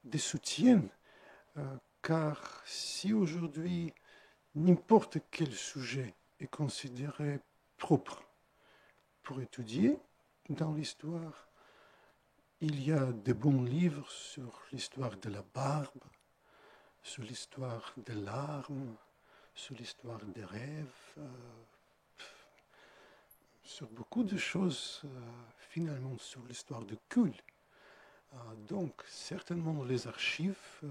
de soutien, car si aujourd'hui n'importe quel sujet est considéré propre pour étudier, dans l'histoire, il y a de bons livres sur l'histoire de la barbe, sur l'histoire des larmes, sur l'histoire des rêves, sur beaucoup de choses, finalement, sur l'histoire de culte. Donc, certainement, les archives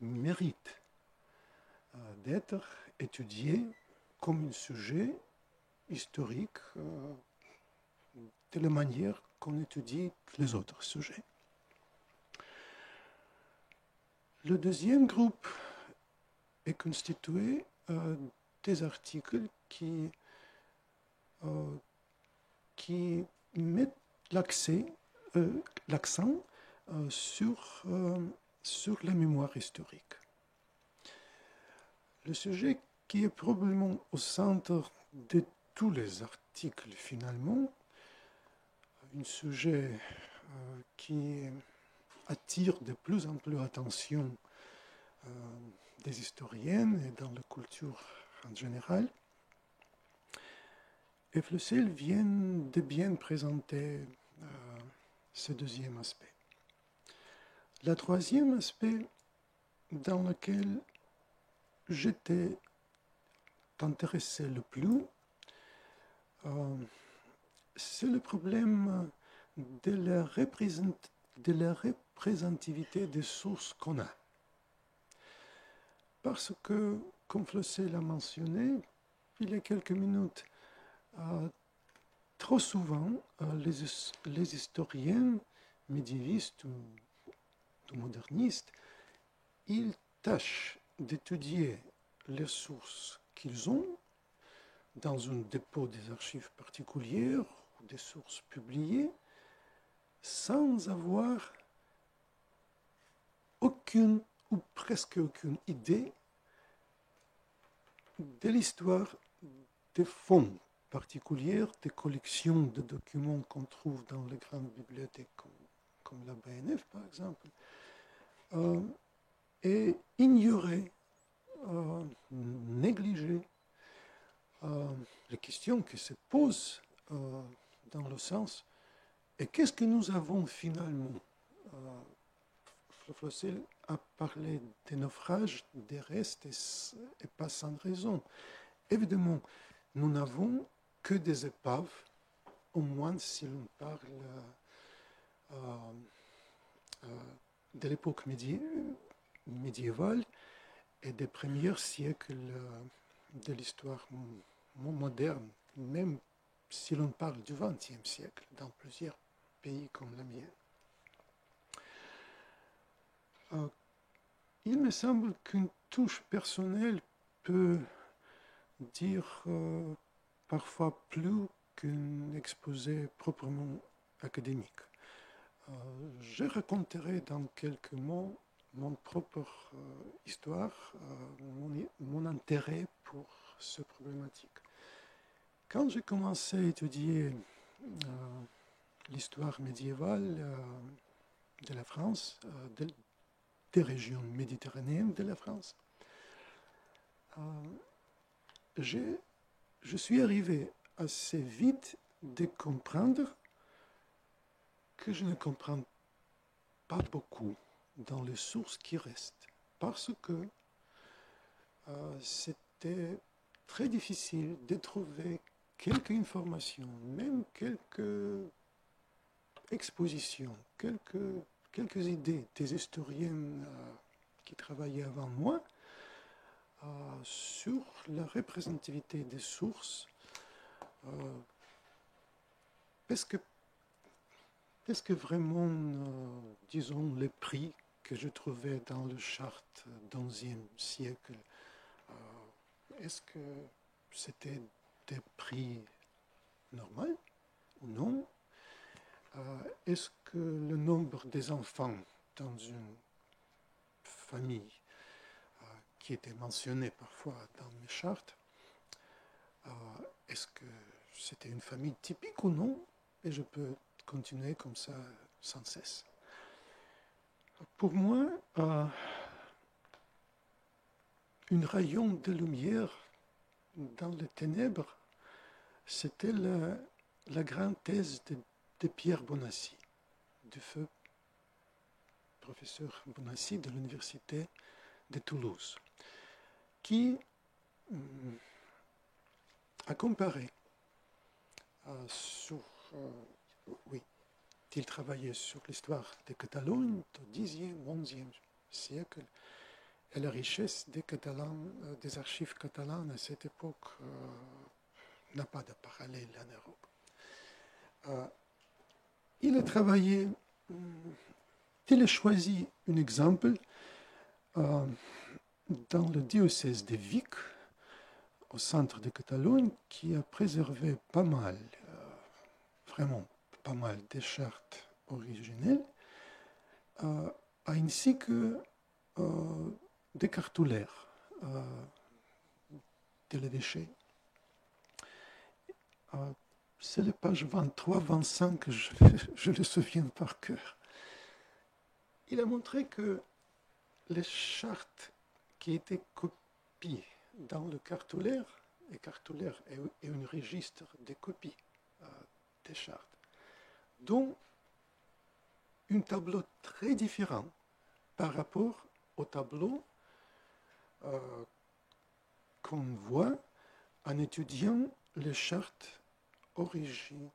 méritent d'être étudiées comme un sujet historique de la manière qu'on étudie les autres sujets. Le deuxième groupe est constitué des articles qui mettent l'accent sur la mémoire historique. Le sujet qui est probablement au centre de tous les articles finalement, un sujet qui attire de plus en plus l'attention des historiennes et dans la culture en général. Et Flossel vient de bien présenter ce deuxième aspect. Le troisième aspect dans lequel j'étais intéressé le plus, c'est le problème de la représentativité des sources qu'on a. Parce que, comme Flossel l'a mentionné il y a quelques minutes, trop souvent, les historiens médiévistes ou modernistes, ils tâchent d'étudier les sources qu'ils ont dans un dépôt des archives particulières ou des sources publiées, sans avoir aucune ou presque aucune idée de l'histoire des fonds particulières, des collections de documents qu'on trouve dans les grandes bibliothèques comme la BNF par exemple, et ignorer, négliger les questions qui se posent dans le sens Et qu'est-ce que nous avons finalement? Flossel a parlé des naufrages, des restes, et pas sans raison. Évidemment, nous n'avons que des épaves, au moins si l'on parle de l'époque médiévale et des premiers siècles de l'histoire moderne, même si l'on parle du XXe siècle, dans plusieurs pays comme le mien. Il me semble qu'une touche personnelle peut dire parfois plus qu'un exposé proprement académique. Je raconterai dans quelques mots mon propre histoire, mon intérêt pour cette problématique. Quand j'ai commencé à étudier l'histoire médiévale de la France, des régions méditerranéennes de la France, je suis arrivé assez vite de comprendre que je ne comprends pas beaucoup dans les sources qui restent, parce que c'était très difficile de trouver quelques informations, même quelques expositions, quelques idées des historiens qui travaillaient avant moi sur la représentativité des sources, parce que vraiment, disons, les prix que je trouvais dans le charte XIe siècle, est-ce que c'était des prix normaux ou non? Est-ce que le nombre des enfants dans une famille qui était mentionné parfois dans mes chartes, est-ce que c'était une famille typique ou non? Et je peux continuer comme ça sans cesse. Pour moi, une rayon de lumière dans les ténèbres, c'était la grande thèse de Pierre Bonassi, du feu professeur Bonassi de l'Université de Toulouse, qui a comparé il travaillait sur l'histoire de Catalogne au Xe, XIe siècle, et la richesse des archives catalanes à cette époque n'a pas de parallèle en Europe. Il a choisi un exemple dans le diocèse de Vic, au centre de Catalogne, qui a préservé pas mal, vraiment pas mal des chartes originelles, ainsi que des cartulaires de l'évêché. C'est les pages 23-25, je le souviens par cœur. Il a montré que les chartes qui étaient copiées dans le cartulaire, et cartulaire est un registre de copies des chartes, dont un tableau très différent par rapport au tableau qu'on voit en étudiant les chartes originelles.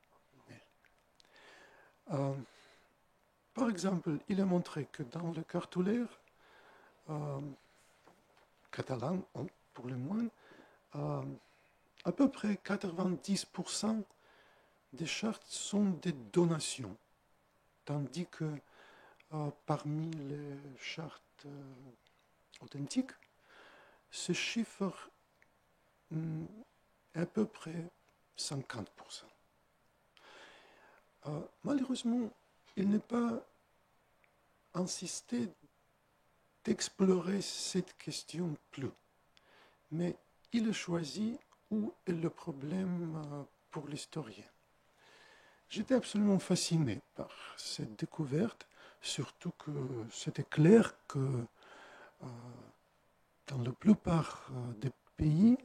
Par exemple, il a montré que dans le cartulaire catalan, pour le moins, à peu près 90% des chartes sont des donations, tandis que parmi les chartes authentiques, ce chiffre est à peu près 50%. Malheureusement, il n'est pas insisté d'explorer cette question plus, mais il a choisi où est le problème pour l'historien. J'étais absolument fasciné par cette découverte, surtout que c'était clair que dans la plupart des pays,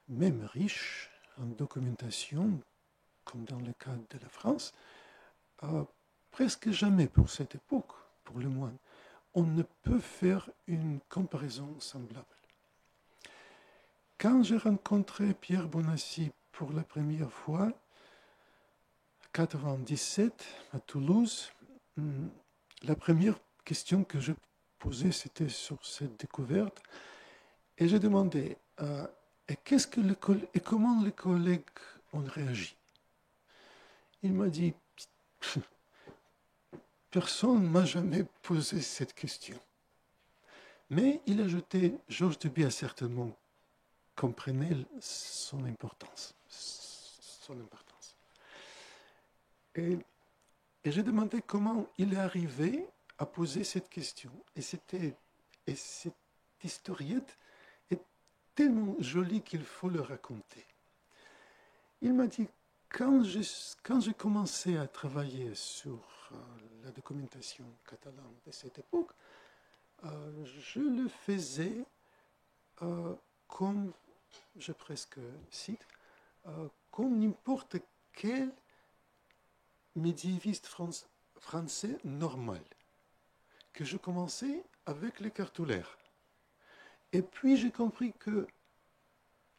même riches en documentation, comme dans le cas de la France, presque jamais pour cette époque, pour le moins, on ne peut faire une comparaison semblable. Quand j'ai rencontré Pierre Bonassi pour la première fois, en 1997, à Toulouse, la première question que je posais, c'était sur cette découverte. Et j'ai demandé, et comment les collègues ont réagi? Il m'a dit, personne ne m'a jamais posé cette question. Mais il a ajouté, Georges Duby certainement comprenait son importance. Et j'ai demandé comment il est arrivé à poser cette question. Et cette historiette est tellement jolie qu'il faut le raconter. Il m'a dit, quand j'ai commencé à travailler sur la documentation catalane de cette époque, je le faisais comme, je presque cite, comme n'importe quel médiéviste français normal, que je commençais avec les cartulaires. Et puis j'ai compris qu'il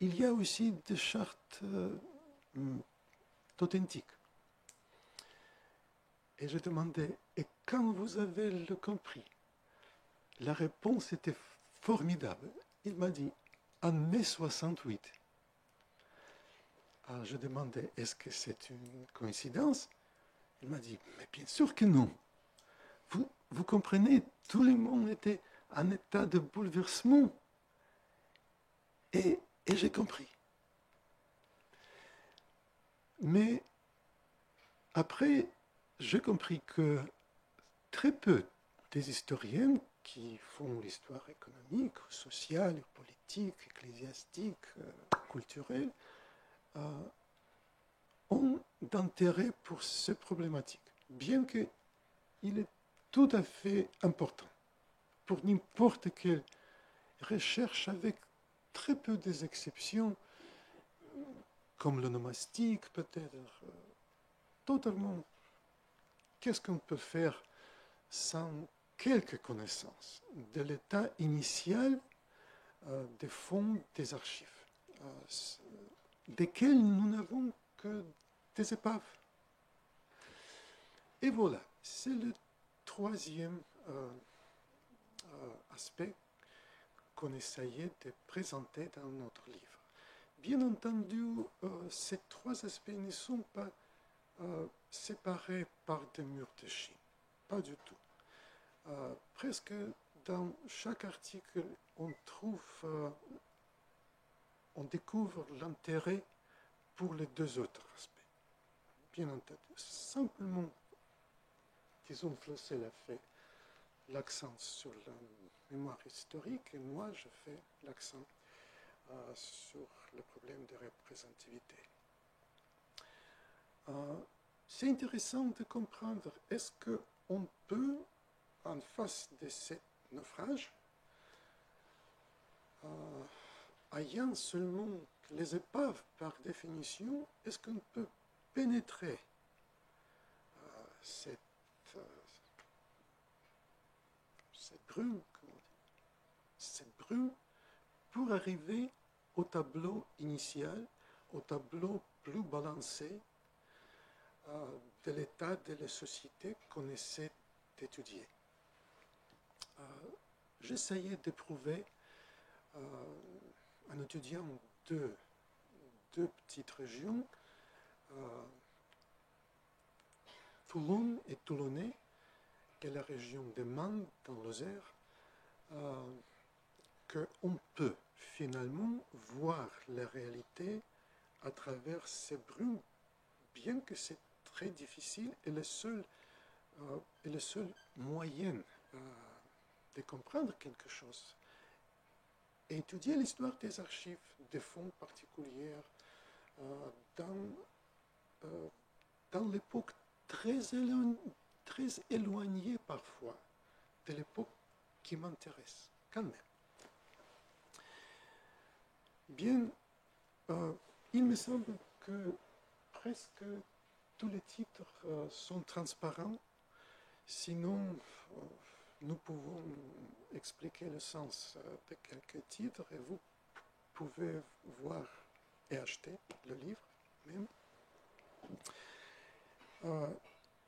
y a aussi des chartes authentiques. Et je demandais, et quand vous avez le compris? La réponse était formidable. Il m'a dit, en mai 68. Alors je demandais, est-ce que c'est une coïncidence? Il m'a dit, mais bien sûr que non. Vous comprenez, tout le monde était en état de bouleversement. Et j'ai compris. Mais après, j'ai compris que très peu des historiens qui font l'histoire économique, sociale, politique, ecclésiastique, culturelle, ont d'intérêt pour ces problématiques, bien qu'il est tout à fait important pour n'importe quelle recherche, avec très peu d'exceptions, comme l'onomastique peut-être, totalement. Qu'est-ce qu'on peut faire sans quelques connaissances de l'état initial des fonds des archives, desquels nous n'avons que des épaves. Et voilà, c'est le troisième aspect qu'on essayait de présenter dans notre livre. Bien entendu, ces trois aspects ne sont pas séparés par des murs de Chine, pas du tout. Presque dans chaque article, on découvre l'intérêt pour les deux autres aspects. Bien entendu, simplement, disons, Flossel a fait l'accent sur la mémoire historique et moi, je fais l'accent sur le problème de représentativité. C'est intéressant de comprendre, est-ce qu'on peut, en face de ce naufrage, ayant seulement les épaves par définition, est-ce qu'on peut pénétrer cette brume, cette brume, pour arriver au tableau initial, au tableau plus balancé de l'état de la société qu'on essaie d'étudier. J'essayais de prouver, en étudiant deux petites régions, Toulon et Toulonnais, et la région de Mende dans l'Osère, qu'on peut finalement voir la réalité à travers ces brumes, bien que c'est très difficile et le seul moyen de comprendre quelque chose. Et étudier l'histoire des archives, des fonds particulières, dans l'époque très éloignée parfois de l'époque qui m'intéresse quand même. Bien, il me semble que presque tous les titres sont transparents. Sinon, nous pouvons expliquer le sens de quelques titres et vous pouvez voir et acheter le livre même.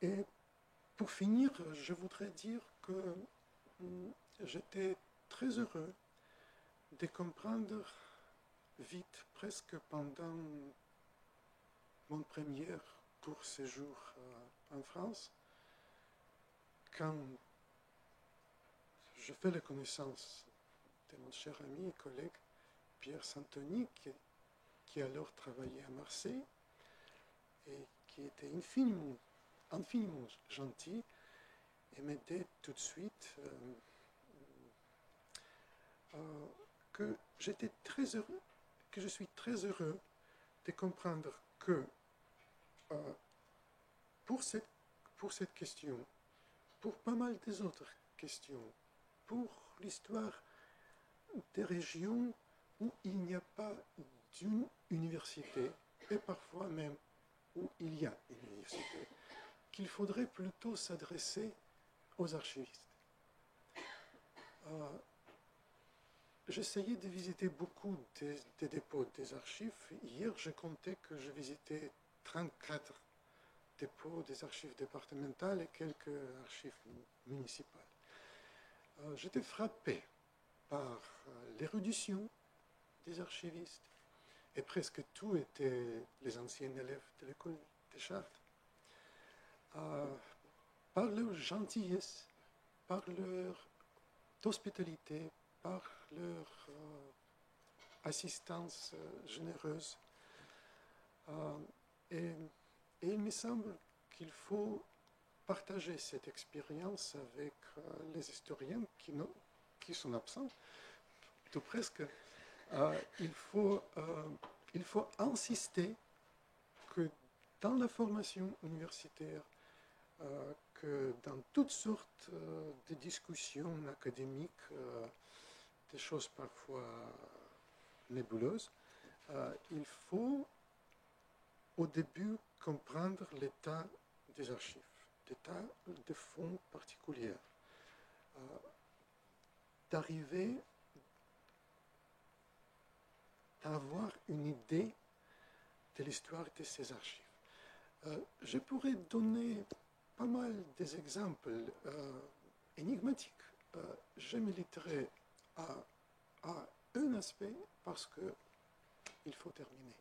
Et pour finir, je voudrais dire que j'étais très heureux de comprendre vite, presque pendant mon premier court séjour en France, quand je fais la connaissance de mon cher ami et collègue Pierre Santoni, qui alors travaillait à Marseille et qui était infiniment gentil et m'aidait tout de suite, que j'étais très heureux, que je suis très heureux de comprendre que pour cette question, pour pas mal des autres questions, pour l'histoire des régions où il n'y a pas d'une université, et parfois même où il y a une université, qu'il faudrait plutôt s'adresser aux archivistes. J'essayais de visiter beaucoup des dépôts des archives. Hier, je comptais que je visitais 34 dépôts des archives départementales et quelques archives municipales. J'étais frappé par l'érudition des archivistes, et presque tous étaient les anciens élèves de l'école des Chartes, par leur gentillesse, par leur hospitalité, par leur assistance généreuse. Et il me semble qu'il faut partager cette expérience avec les historiens qui sont absents, tout presque. Il faut insister que dans la formation universitaire, que dans toutes sortes de discussions académiques, des choses parfois nébuleuses, il faut au début comprendre l'état des archives, l'état des fonds particuliers, d'arriver à avoir une idée de l'histoire de ces archives. Je pourrais donner pas mal des exemples énigmatiques. Je me limiterai à un aspect parce qu'il faut terminer.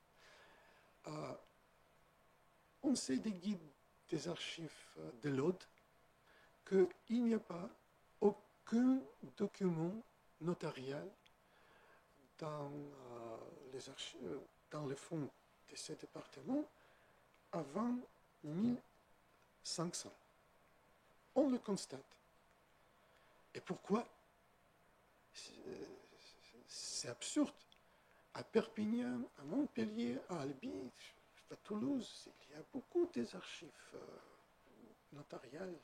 On sait des guides des archives de l'Aude qu'il n'y a pas aucun document notarial dans les fonds de ce département avant 1500. On le constate. Et pourquoi? C'est absurde. À Perpignan, à Montpellier, à Albi, à Toulouse, il y a beaucoup des archives notariales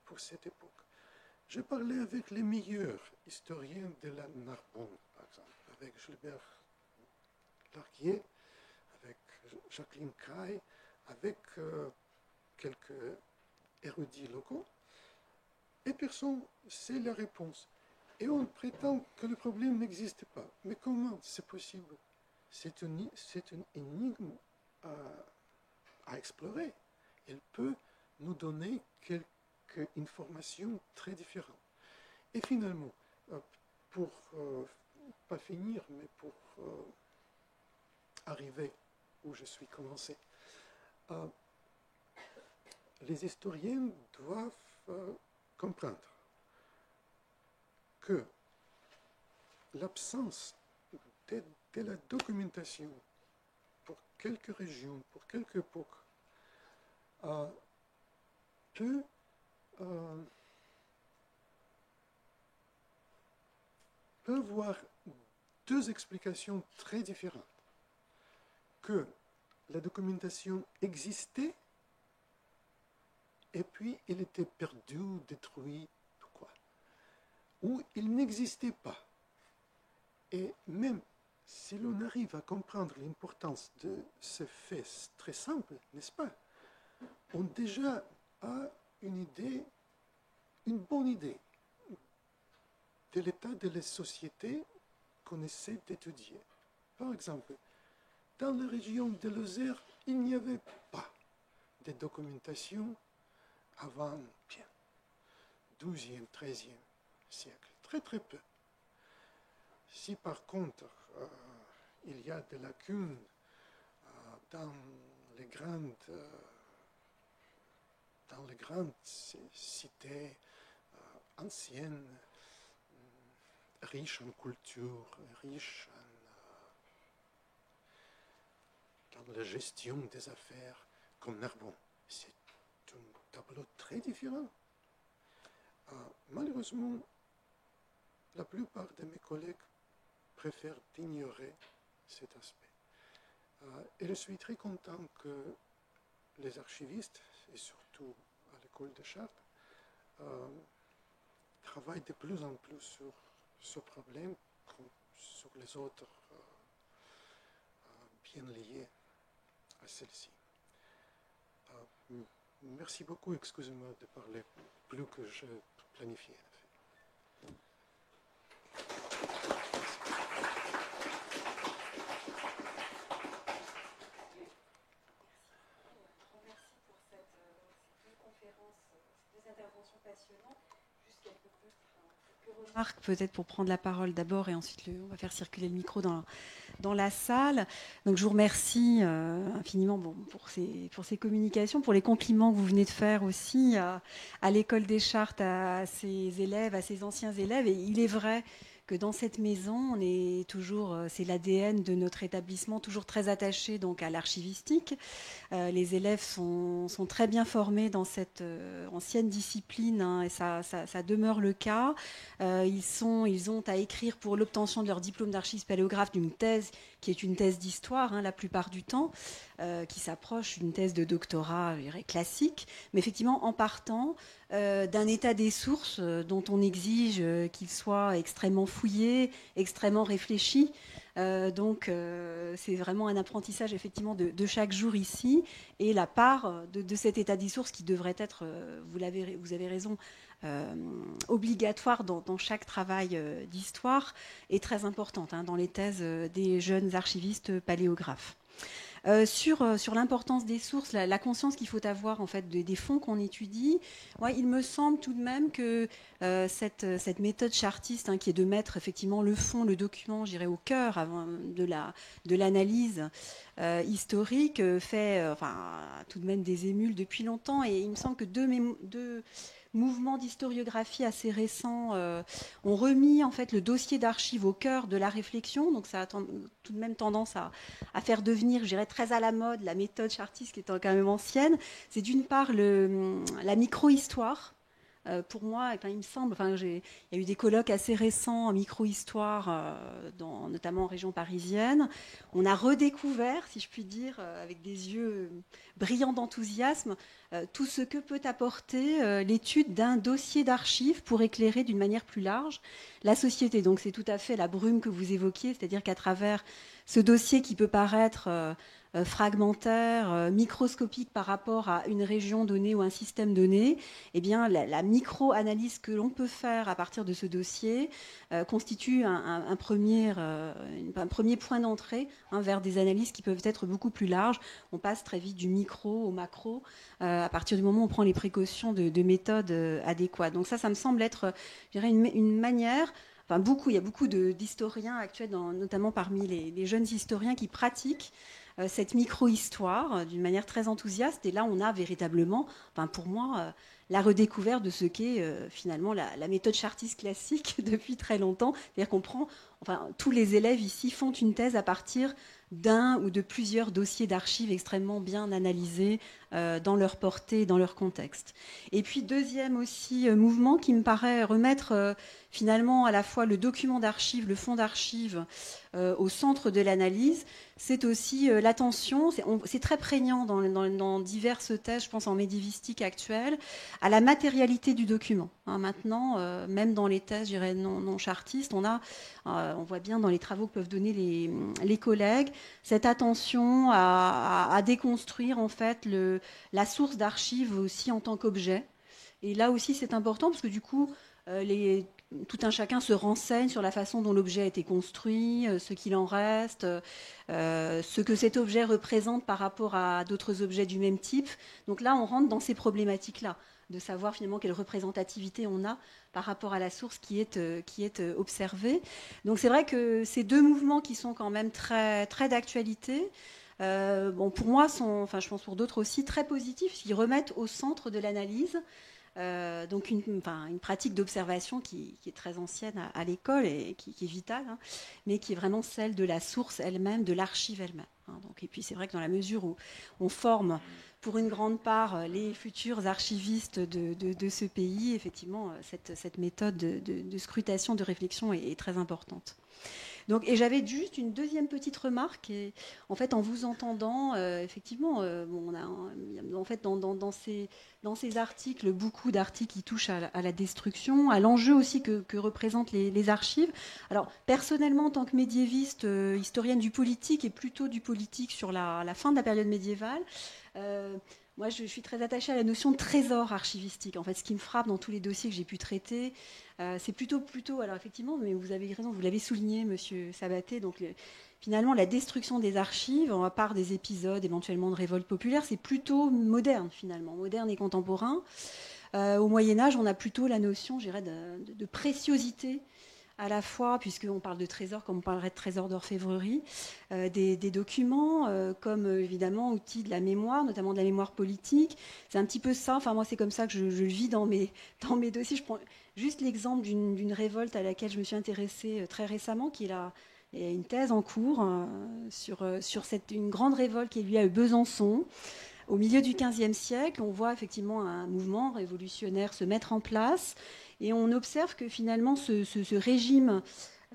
pour cette époque. J'ai parlé avec les meilleurs historiens de la Narbonne, par exemple, avec Gilbert Larguier, avec Jacqueline Caille, avec quelques érudits locaux, et personne ne sait la réponse. Et on prétend que le problème n'existe pas. Mais comment c'est possible? C'est une énigme à explorer. Elle peut nous donner quelques informations très différentes. Et finalement, pour pas finir, mais pour arriver où je suis commencé, les historiens doivent comprendre que l'absence de la documentation pour quelques régions, pour quelques époques, peut avoir deux explications très différentes. Que la documentation existait et puis elle était perdue, détruite, quoi. Ou il n'existait pas. Et même si l'on arrive à comprendre l'importance de ce fait très simple, n'est-ce pas? ont déjà une idée, une bonne idée de l'état de la société qu'on essaie d'étudier. Par exemple, dans la région de Lozère, il n'y avait pas de documentation avant bien, 12e, 13e siècle, très très peu. Si par contre il y a des lacunes dans les grandes cités anciennes, riches en culture, riches dans la gestion des affaires, comme Narbonne, c'est un tableau très différent. Malheureusement, la plupart de mes collègues préfèrent ignorer cet aspect. Et je suis très content que les archivistes, et surtout à l'école de Chartres, travaillent de plus en plus sur ce problème, comme sur les autres bien liés à celle-ci. Merci beaucoup, excusez-moi de parler plus que je planifiais.
Interventions passionnantes. Juste quelques remarques peut-être pour prendre la parole d'abord et ensuite on va faire circuler le micro dans la salle. Donc je vous remercie infiniment pour ces communications, pour les compliments que vous venez de faire aussi à l'école des Chartes, à ses élèves, à ses anciens élèves. Et il est vrai que dans cette maison, on est toujours, c'est l'ADN de notre établissement, toujours très attaché donc à l'archivistique. Les élèves sont très bien formés dans cette ancienne discipline, hein, et ça demeure le cas. Ils ont à écrire pour l'obtention de leur diplôme d'archiviste paléographe d'une thèse qui est une thèse d'histoire, hein, la plupart du temps, qui s'approche d'une thèse de doctorat, je dirais, classique, mais effectivement en partant d'un état des sources dont on exige qu'il soit extrêmement fouillé, extrêmement réfléchi. Donc c'est vraiment un apprentissage effectivement de chaque jour ici, et la part de cet état des sources qui devrait être, vous avez raison, obligatoire dans chaque travail d'histoire est très importante, hein, dans les thèses des jeunes archivistes paléographes. Sur l'importance des sources, la conscience qu'il faut avoir en fait des fonds qu'on étudie, il me semble tout de même que cette méthode chartiste, hein, qui est de mettre effectivement le fond, le document, je dirais, au cœur avant de l'analyse historique, fait tout de même des émules depuis longtemps. Et il me semble que deux mouvements d'historiographie assez récents ont remis en fait le dossier d'archives au cœur de la réflexion. Donc ça a tout de même tendance à faire devenir, je dirais, très à la mode la méthode chartiste qui est quand même ancienne. C'est d'une part la micro-histoire. Pour moi, il me semble, il y a eu des colloques assez récents en micro-histoire, notamment en région parisienne. On a redécouvert, si je puis dire, avec des yeux brillants d'enthousiasme, tout ce que peut apporter l'étude d'un dossier d'archives pour éclairer d'une manière plus large la société. Donc c'est tout à fait la brume que vous évoquiez, c'est-à-dire qu'à travers ce dossier qui peut paraître fragmentaire, microscopique par rapport à une région donnée ou un système donné, eh bien, la micro-analyse que l'on peut faire à partir de ce dossier constitue un premier point d'entrée, hein, vers des analyses qui peuvent être beaucoup plus larges. On passe très vite du micro au macro à partir du moment où on prend les précautions de méthodes adéquates. Donc ça me semble être, je dirais, une manière... il y a beaucoup d'historiens actuels, notamment parmi les jeunes historiens, qui pratiquent cette micro-histoire d'une manière très enthousiaste. Et là, on a véritablement, pour moi, la redécouverte de ce qu'est finalement la méthode chartiste classique depuis très longtemps. C'est-à-dire qu'on prend, tous les élèves ici font une thèse à partir d'un ou de plusieurs dossiers d'archives extrêmement bien analysés dans leur portée, dans leur contexte. Et puis, deuxième aussi mouvement qui me paraît remettre finalement à la fois le document d'archives, le fonds d'archives au centre de l'analyse, c'est aussi l'attention, c'est très prégnant dans diverses thèses, je pense en médiévistique actuelle, à la matérialité du document. Hein, maintenant, même dans les thèses, je dirais, non chartistes, on voit bien dans les travaux que peuvent donner les collègues, cette attention à déconstruire en fait la source d'archives aussi en tant qu'objet. Et là aussi, c'est important parce que du coup, tout un chacun se renseigne sur la façon dont l'objet a été construit, ce qu'il en reste, ce que cet objet représente par rapport à d'autres objets du même type. Donc là, on rentre dans ces problématiques-là, de savoir finalement quelle représentativité on a par rapport à la source qui est observée. Donc c'est vrai que ces deux mouvements qui sont quand même très, très d'actualité, pour moi, je pense pour d'autres aussi, très positifs, qui remettent au centre de l'analyse donc une pratique d'observation qui est très ancienne à l'école et qui est vitale, hein, mais qui est vraiment celle de la source elle-même, de l'archive elle-même. Hein, et puis c'est vrai que dans la mesure où on forme pour une grande part les futurs archivistes de ce pays, effectivement, cette méthode de scrutation, de réflexion est très importante. Donc, et j'avais juste une deuxième petite remarque. Et, en fait, en vous entendant, effectivement, on a en fait dans ces articles, beaucoup d'articles qui touchent à la destruction, à l'enjeu aussi que représentent les archives. Alors, personnellement, en tant que médiéviste, historienne du politique et plutôt du politique sur la fin de la période médiévale, moi, je suis très attachée à la notion de trésor archivistique. En fait, ce qui me frappe dans tous les dossiers que j'ai pu traiter, c'est plutôt, alors effectivement, mais vous avez raison, vous l'avez souligné, Monsieur Sabaté, donc finalement, la destruction des archives, à part des épisodes éventuellement de révolte populaire, c'est plutôt moderne, finalement, moderne et contemporain. Au Moyen-Âge, on a plutôt la notion, je dirais, de préciosité à la fois, puisqu'on parle de trésors, comme on parlerait de trésors d'orfèvrerie, des documents, comme évidemment outil de la mémoire, notamment de la mémoire politique. C'est un petit peu ça, enfin moi c'est comme ça que je le vis dans mes dossiers. Je prends juste l'exemple d'une révolte à laquelle je me suis intéressée très récemment, qui est il y a une thèse en cours sur une grande révolte qui a eu lieu à Besançon. Au milieu du XVe siècle, on voit effectivement un mouvement révolutionnaire se mettre en place et on observe que finalement ce régime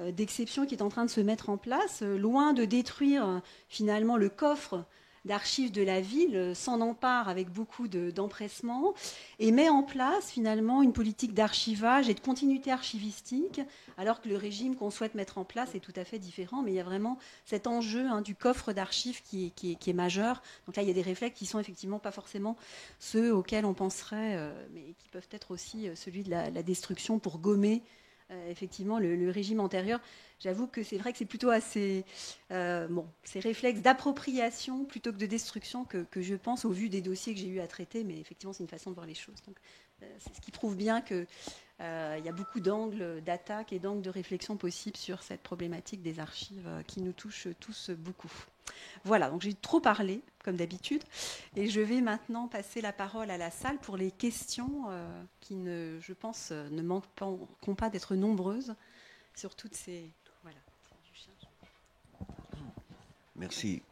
d'exception qui est en train de se mettre en place, loin de détruire finalement le coffre d'archives de la ville, s'en empare avec beaucoup d'empressement et met en place finalement une politique d'archivage et de continuité archivistique, alors que le régime qu'on souhaite mettre en place est tout à fait différent. Mais il y a vraiment cet enjeu du coffre d'archives qui est majeur. Donc là, il y a des réflexes qui sont effectivement pas forcément ceux auxquels on penserait, mais qui peuvent être aussi celui de la destruction pour gommer effectivement le régime antérieur. J'avoue que c'est vrai que c'est plutôt assez ces réflexes d'appropriation plutôt que de destruction que je pense au vu des dossiers que j'ai eu à traiter, mais effectivement c'est une façon de voir les choses. Donc c'est ce qui prouve bien que il y a beaucoup d'angles d'attaque et d'angles de réflexion possibles sur cette problématique des archives qui nous touche tous beaucoup. Voilà, donc j'ai trop parlé, comme d'habitude, et je vais maintenant passer la parole à la salle pour les questions qui, je pense, ne manqueront pas d'être nombreuses sur toutes ces... Voilà.
Merci.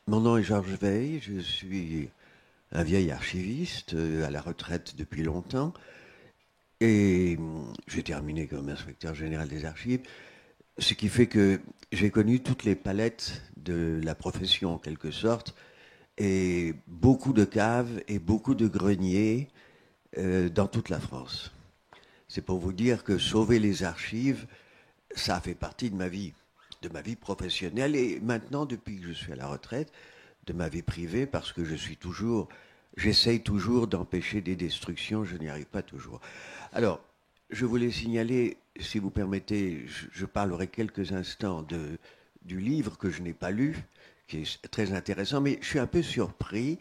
Mon nom est Georges Veil, je suis un vieil archiviste à la retraite depuis longtemps, et j'ai terminé comme inspecteur général des archives, ce qui fait que j'ai connu toutes les palettes de la profession en quelque sorte, et beaucoup de caves et beaucoup de greniers dans toute la France. C'est pour vous dire que sauver les archives, ça fait partie de ma vie professionnelle, et maintenant, depuis que je suis à la retraite, de ma vie privée, parce que j'essaye toujours d'empêcher des destructions, je n'y arrive pas toujours. Alors, je voulais signaler, si vous permettez, je parlerai quelques instants du livre que je n'ai pas lu, qui est très intéressant, mais je suis un peu surpris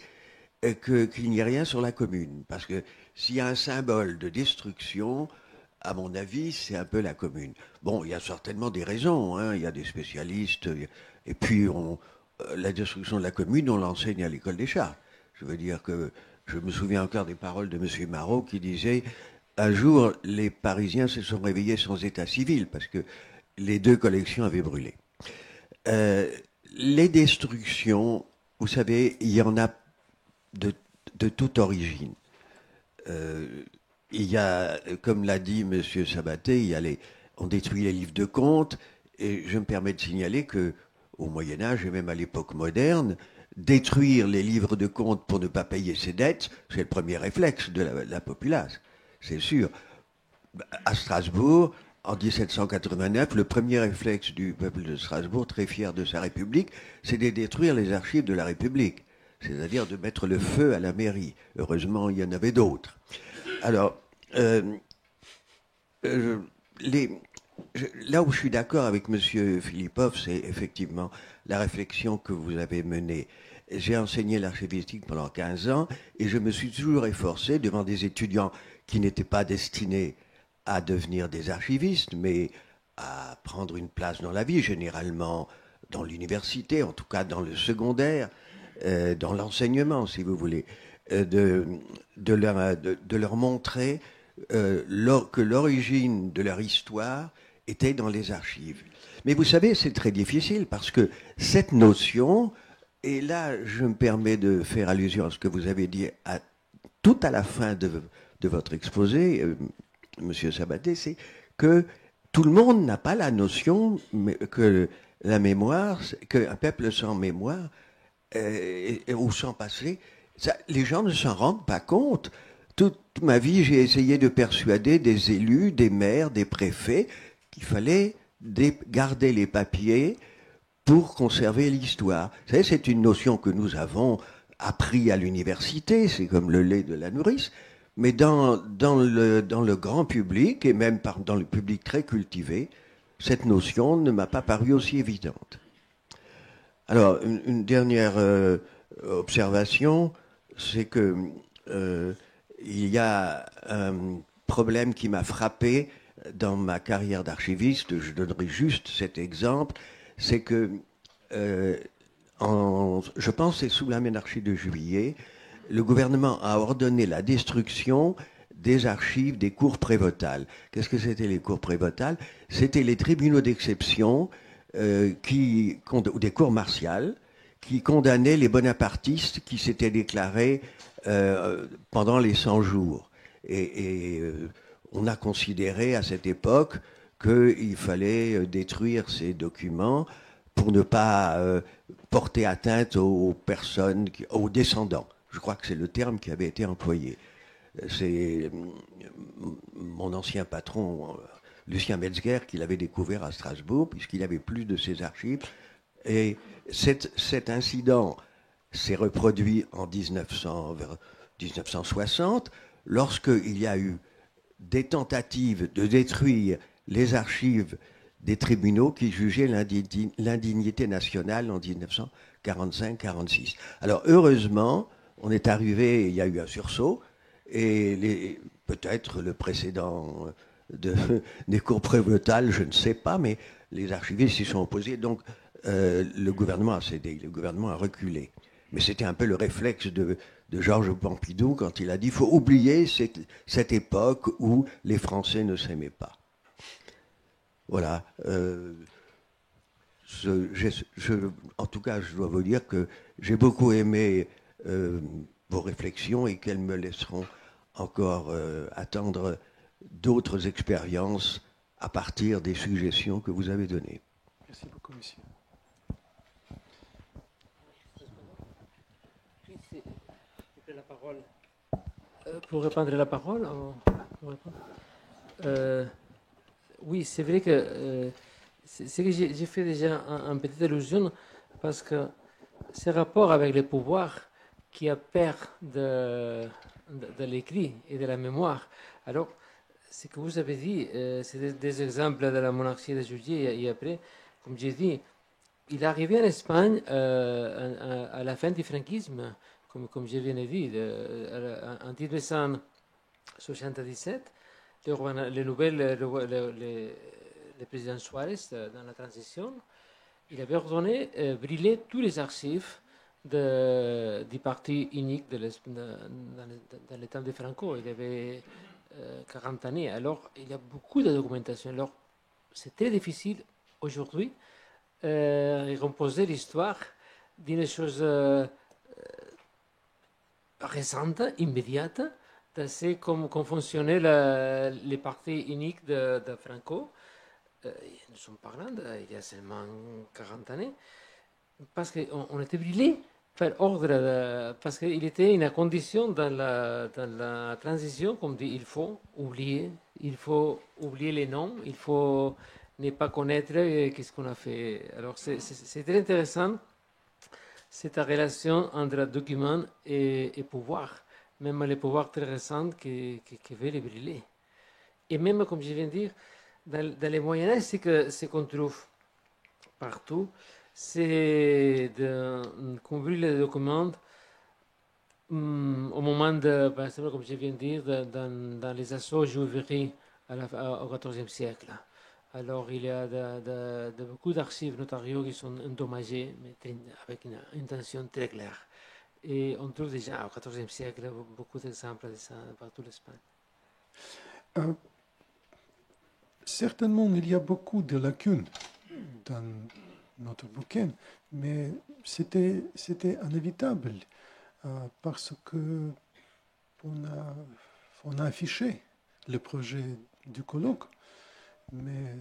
qu'il n'y ait rien sur la commune, parce que s'il y a un symbole de destruction, à mon avis, c'est un peu la commune. Bon, il y a certainement des raisons, hein, il y a des spécialistes, et puis la destruction de la commune, on l'enseigne à l'école des Chartes. Je veux dire que je me souviens encore des paroles de M. Marot qui disait « Un jour, les Parisiens se sont réveillés sans état civil, parce que les 2 collections avaient brûlé. » Les destructions, vous savez, il y en a de toute origine. il y a, comme l'a dit M. Sabaté, on détruit les livres de comptes, et je me permets de signaler que au Moyen Âge et même à l'époque moderne, détruire les livres de comptes pour ne pas payer ses dettes, c'est le premier réflexe de la populace, c'est sûr. À Strasbourg, en 1789, le premier réflexe du peuple de Strasbourg, très fier de sa République, c'est de détruire les archives de la République, c'est-à-dire de mettre le feu à la mairie. Heureusement, il y en avait d'autres. Alors, là où je suis d'accord avec M. Philippov, c'est effectivement la réflexion que vous avez menée. J'ai enseigné l'archivistique pendant 15 ans et je me suis toujours efforcé devant des étudiants qui n'étaient pas destinés à devenir des archivistes, mais à prendre une place dans la vie, généralement dans l'université, en tout cas dans le secondaire, dans l'enseignement, si vous voulez, de leur montrer que l'origine de leur histoire était dans les archives. Mais vous savez, c'est très difficile parce que cette notion, et là je me permets de faire allusion à ce que vous avez dit tout à la fin de votre exposé, Monsieur Sabaté, c'est que tout le monde n'a pas la notion que la mémoire, qu'un peuple sans mémoire ou sans passé, les gens ne s'en rendent pas compte. Toute ma vie, j'ai essayé de persuader des élus, des maires, des préfets qu'il fallait garder les papiers pour conserver l'histoire. Vous savez, c'est une notion que nous avons appris à l'université, c'est comme le lait de la nourrice, mais dans le grand public, et même dans le public très cultivé, cette notion ne m'a pas paru aussi évidente. Alors, une dernière observation, c'est que il y a un problème qui m'a frappé dans ma carrière d'archiviste, je donnerai juste cet exemple, c'est que, je pense que c'est sous la monarchie de Juillet, le gouvernement a ordonné la destruction des archives des cours prévôtales. Qu'est-ce que c'était les cours prévôtales? C'était les tribunaux d'exception ou des cours martiales qui condamnaient les bonapartistes qui s'étaient déclarés pendant les 100 jours. Et on a considéré à cette époque qu'il fallait détruire ces documents pour ne pas porter atteinte aux personnes, aux descendants. Je crois que c'est le terme qui avait été employé. C'est mon ancien patron, Lucien Metzger, qui l'avait découvert à Strasbourg, puisqu'il avait plus de ses archives. Et cet incident s'est reproduit en 1960, lorsqu'il y a eu des tentatives de détruire les archives des tribunaux qui jugeaient l'indignité nationale en 1945-46. Alors heureusement, on est arrivé, il y a eu un sursaut, et peut-être le précédent des cours prévôtales, je ne sais pas, mais les archivistes s'y sont opposés, donc le gouvernement a cédé, le gouvernement a reculé. Mais c'était un peu le réflexe de Georges Pompidou quand il a dit qu'il faut oublier cette époque où les Français ne s'aimaient pas. Voilà. En tout cas, je dois vous dire que j'ai beaucoup aimé vos réflexions et qu'elles me laisseront encore attendre d'autres expériences à partir des suggestions que vous avez données.
Merci beaucoup, monsieur.
La parole. Pour reprendre la parole, oui, c'est vrai que c'est que j'ai fait déjà une petite allusion parce que ce rapport avec le pouvoir qui a peur de l'écrit et de la mémoire. Alors, ce que vous avez dit, c'est des exemples de la monarchie de Juillet et après, comme j'ai dit, il est arrivé en Espagne à la fin du franquisme, comme je viens de dire, en 1977, le président Suarez, dans la transition, il avait ordonné brûler tous les archives du parti unique dans le temps de Franco. Il avait 40 années. Alors, il y a beaucoup de documentation. Alors, c'est très difficile aujourd'hui de recomposer l'histoire d'une chose récente, immédiate, C'est comme fonctionnait les partis uniques de Franco. Nous sommes parlant d'il y a seulement 40 années. Parce qu'on était brûlés par ordre, parce qu'il était une condition dans la transition, comme dit, il faut oublier les noms, il faut ne pas connaître qu'est-ce qu'on a fait. Alors c'est très intéressant cette relation entre document et pouvoir, même les pouvoirs très récents qui veulent brûler. Et même, comme je viens de dire, dans les Moyen-Âge, c'est qu'on trouve partout, c'est qu'on brûle les documents au moment de, par exemple, comme je viens de dire, dans les assauts juiveries au XIVe siècle. Alors, il y a beaucoup d'archives notariaux qui sont endommagées, mais avec une intention très claire. Et on trouve déjà au XIVe siècle beaucoup d'exemples de ça partout l'Espagne.
Certainement, il y a beaucoup de lacunes dans notre bouquin, mais c'était inévitable parce que on a affiché le projet du colloque, mais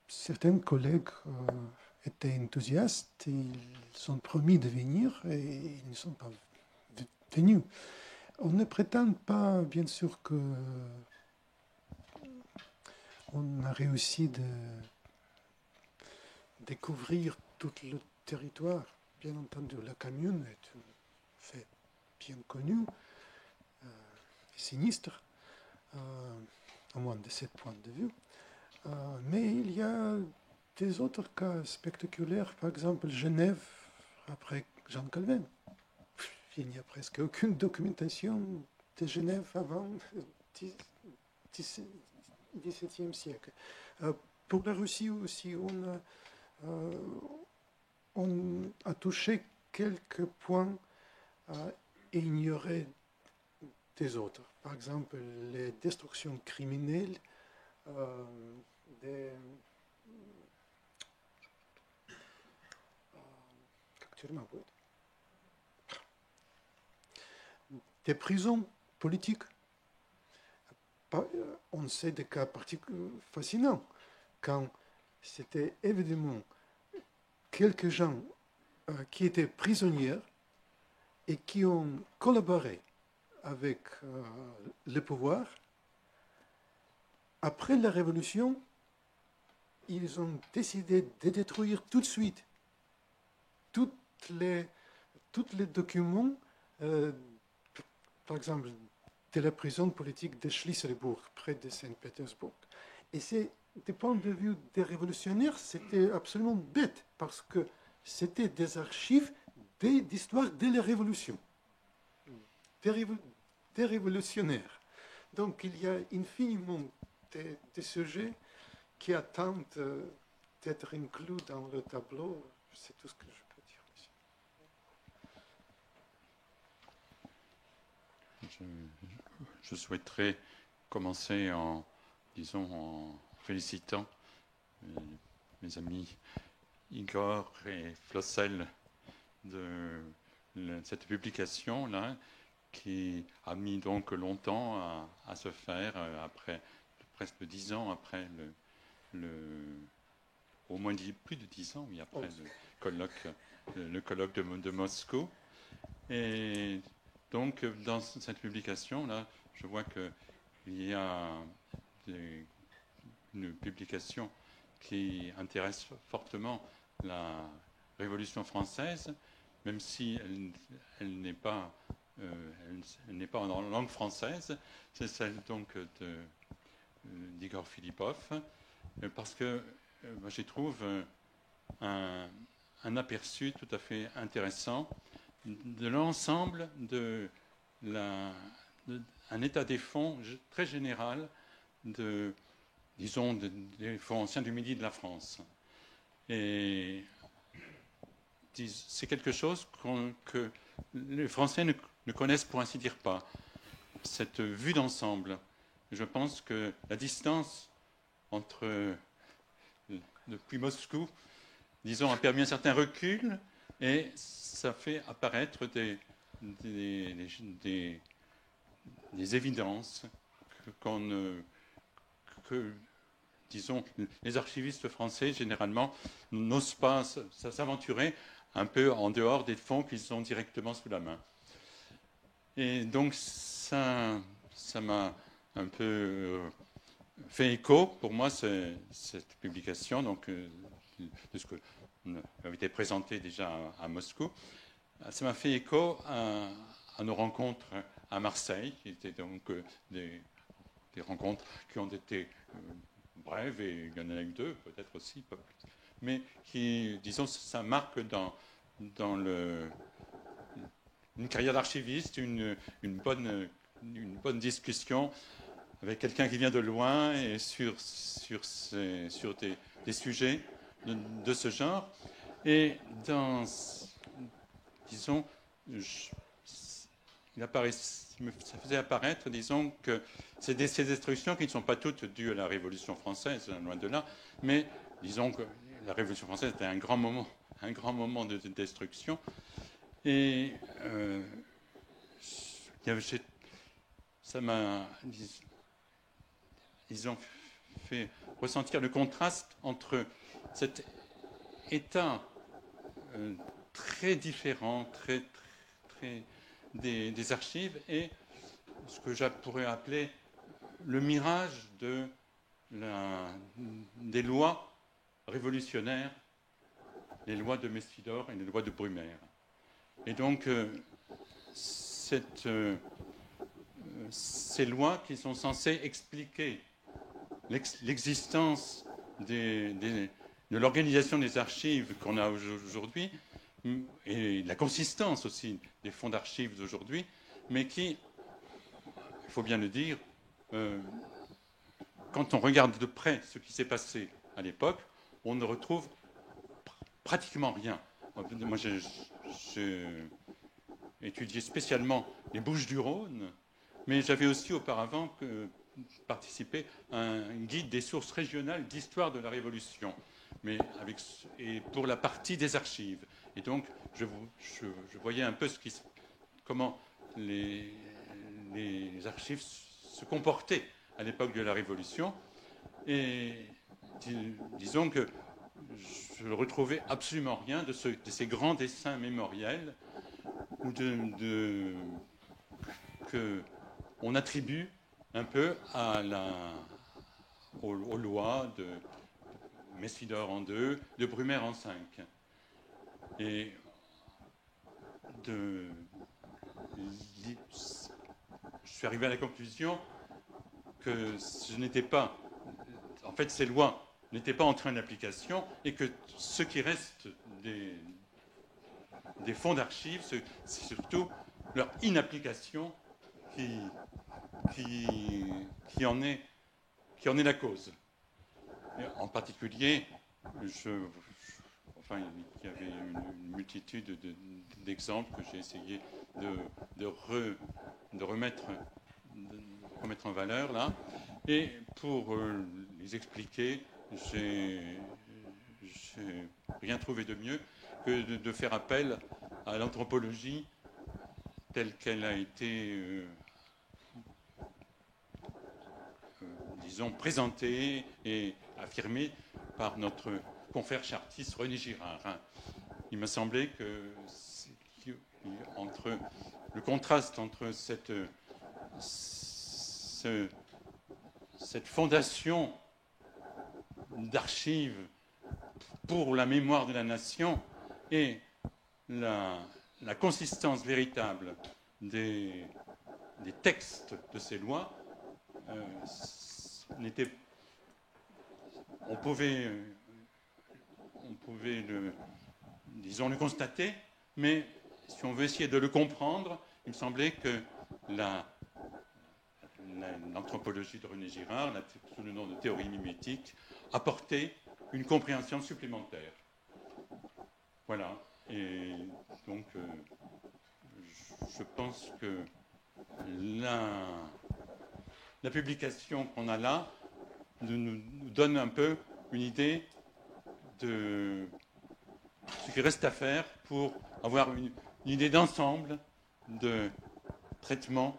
certains collègues étaient enthousiastes, ils sont promis de venir et ils ne sont pas venus. On ne prétend pas, bien sûr, que on a réussi de découvrir tout le territoire. Bien entendu, la commune est un fait bien connu, sinistre, au moins de ce point de vue. Mais il y a des autres cas spectaculaires, par exemple Genève, après Jean Calvin. Il n'y a presque aucune documentation de Genève avant le XVIIe siècle. Pour la Russie aussi, on a touché quelques points et ignoré des autres. Par exemple, les destructions criminelles des prisons politiques. On sait des cas fascinants quand c'était évidemment quelques gens qui étaient prisonniers et qui ont collaboré avec le pouvoir. Après la Révolution, ils ont décidé de détruire tout de suite tous les documents, par exemple, de la prison politique de Schliersburg, près de Saint-Pétersbourg. Et c'est, du point de vue des révolutionnaires, c'était absolument bête, parce que c'était des archives d'histoire de la Révolution, des révolutionnaires. Donc il y a infiniment de sujets qui attendent d'être inclus dans le tableau. C'est tout ce que je peux dire
ici. Je souhaiterais commencer en félicitant mes amis Igor et Flossel de cette publication-là, qui a mis donc longtemps à se faire, après presque 10 ans après au moins plus de 10 ans, oui, après le colloque de Moscou. Et donc, dans cette publication-là, je vois qu'il y a une publication qui intéresse fortement la Révolution française, même si elle n'est pas en langue française. C'est celle donc d'Igor Philippov, parce que moi j'y trouve un aperçu tout à fait intéressant de l'ensemble un état des fonds très général disons, des fonds anciens du Midi de la France. Et c'est quelque chose que les Français ne connaissent pour ainsi dire pas, cette vue d'ensemble. Je pense que la distance depuis Moscou, disons, a permis un certain recul, et ça fait apparaître des des évidences que, disons, les archivistes français, généralement, n'osent pas s'aventurer un peu en dehors des fonds qu'ils ont directement sous la main. Et donc, ça m'a un peu fait écho, pour moi, cette publication, donc, de ce que avait été présenté déjà à Moscou. Ça m'a fait écho à nos rencontres à Marseille, qui étaient donc des rencontres qui ont été brèves, et il y en a eu 2, peut-être aussi, pas plus, mais qui, disons, ça marque dans une carrière d'archiviste, une bonne discussion avec quelqu'un qui vient de loin et sur des sujets de ce genre. Et disons, ça faisait apparaître, disons, que ces destructions qui ne sont pas toutes dues à la Révolution française, loin de là, mais disons que la Révolution française était un grand moment de destruction. Et ça m'a, disons, fait ressentir le contraste entre cet état très différent, très des archives et ce que je pourrais appeler le mirage des lois révolutionnaires, les lois de Messidor et les lois de Brumaire. Et donc, ces lois qui sont censées expliquer l'existence de l'organisation des archives qu'on a aujourd'hui et la consistance aussi des fonds d'archives d'aujourd'hui, mais qui, il faut bien le dire, quand on regarde de près ce qui s'est passé à l'époque, on ne retrouve pratiquement rien. Moi, j'ai étudié spécialement les Bouches-du-Rhône, mais j'avais aussi auparavant participé à un guide des sources régionales d'histoire de la Révolution, et pour la partie des archives. Et donc, je voyais un peu comment les archives se comportaient à l'époque de la Révolution. Et disons que je ne retrouvais absolument rien de ces grands dessins mémoriels qu'on attribue un peu aux lois de Messidor en 2, de Brumaire en 5. Et je suis arrivé à la conclusion que ces lois n'étaient pas entrées en application et que ce qui reste des fonds d'archives, c'est surtout leur inapplication qui en est la cause. Et en particulier, il y avait une multitude d'exemples que j'ai essayé de remettre en valeur là. Et pour les expliquer, j'ai rien trouvé de mieux que de faire appel à l'anthropologie telle qu'elle a été, disons, présentée et affirmée par notre confrère chartiste René Girard. Il m'a semblé que le contraste entre cette fondation d'archives pour la mémoire de la nation et la consistance véritable des textes de ces lois, on pouvait le constater, mais si on veut essayer de le comprendre, il me semblait que l'anthropologie de René Girard, sous le nom de théorie mimétique, apportait une compréhension supplémentaire. Voilà. Et donc, je pense que la publication qu'on a là nous donne un peu une idée de ce qu'il reste à faire pour avoir une idée d'ensemble de traitement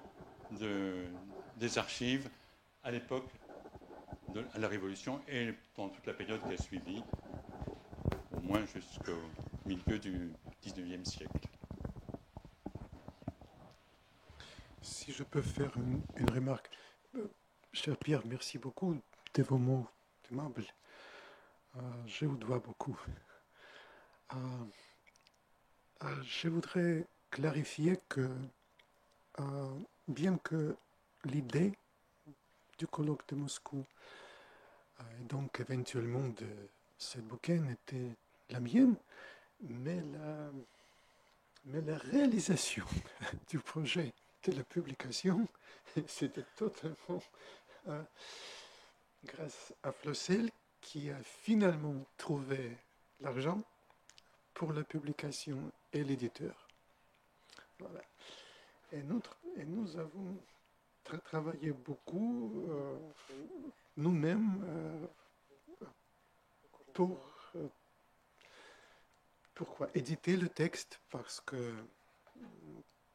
des archives à l'époque de la Révolution et dans toute la période qui a suivi, au moins jusqu'au milieu du XIXe siècle.
Si je peux faire une remarque. Cher Pierre, merci beaucoup de vos mots aimables. Je vous dois beaucoup. Je voudrais clarifier que, bien que l'idée du colloque de Moscou, et donc éventuellement de ce bouquin, était la mienne, mais la réalisation du projet de la publication, c'était totalement grâce à Flossel qui a finalement trouvé l'argent pour la publication et l'éditeur. Voilà. Et nous avons travaillé beaucoup nous-mêmes pourquoi éditer le texte, parce que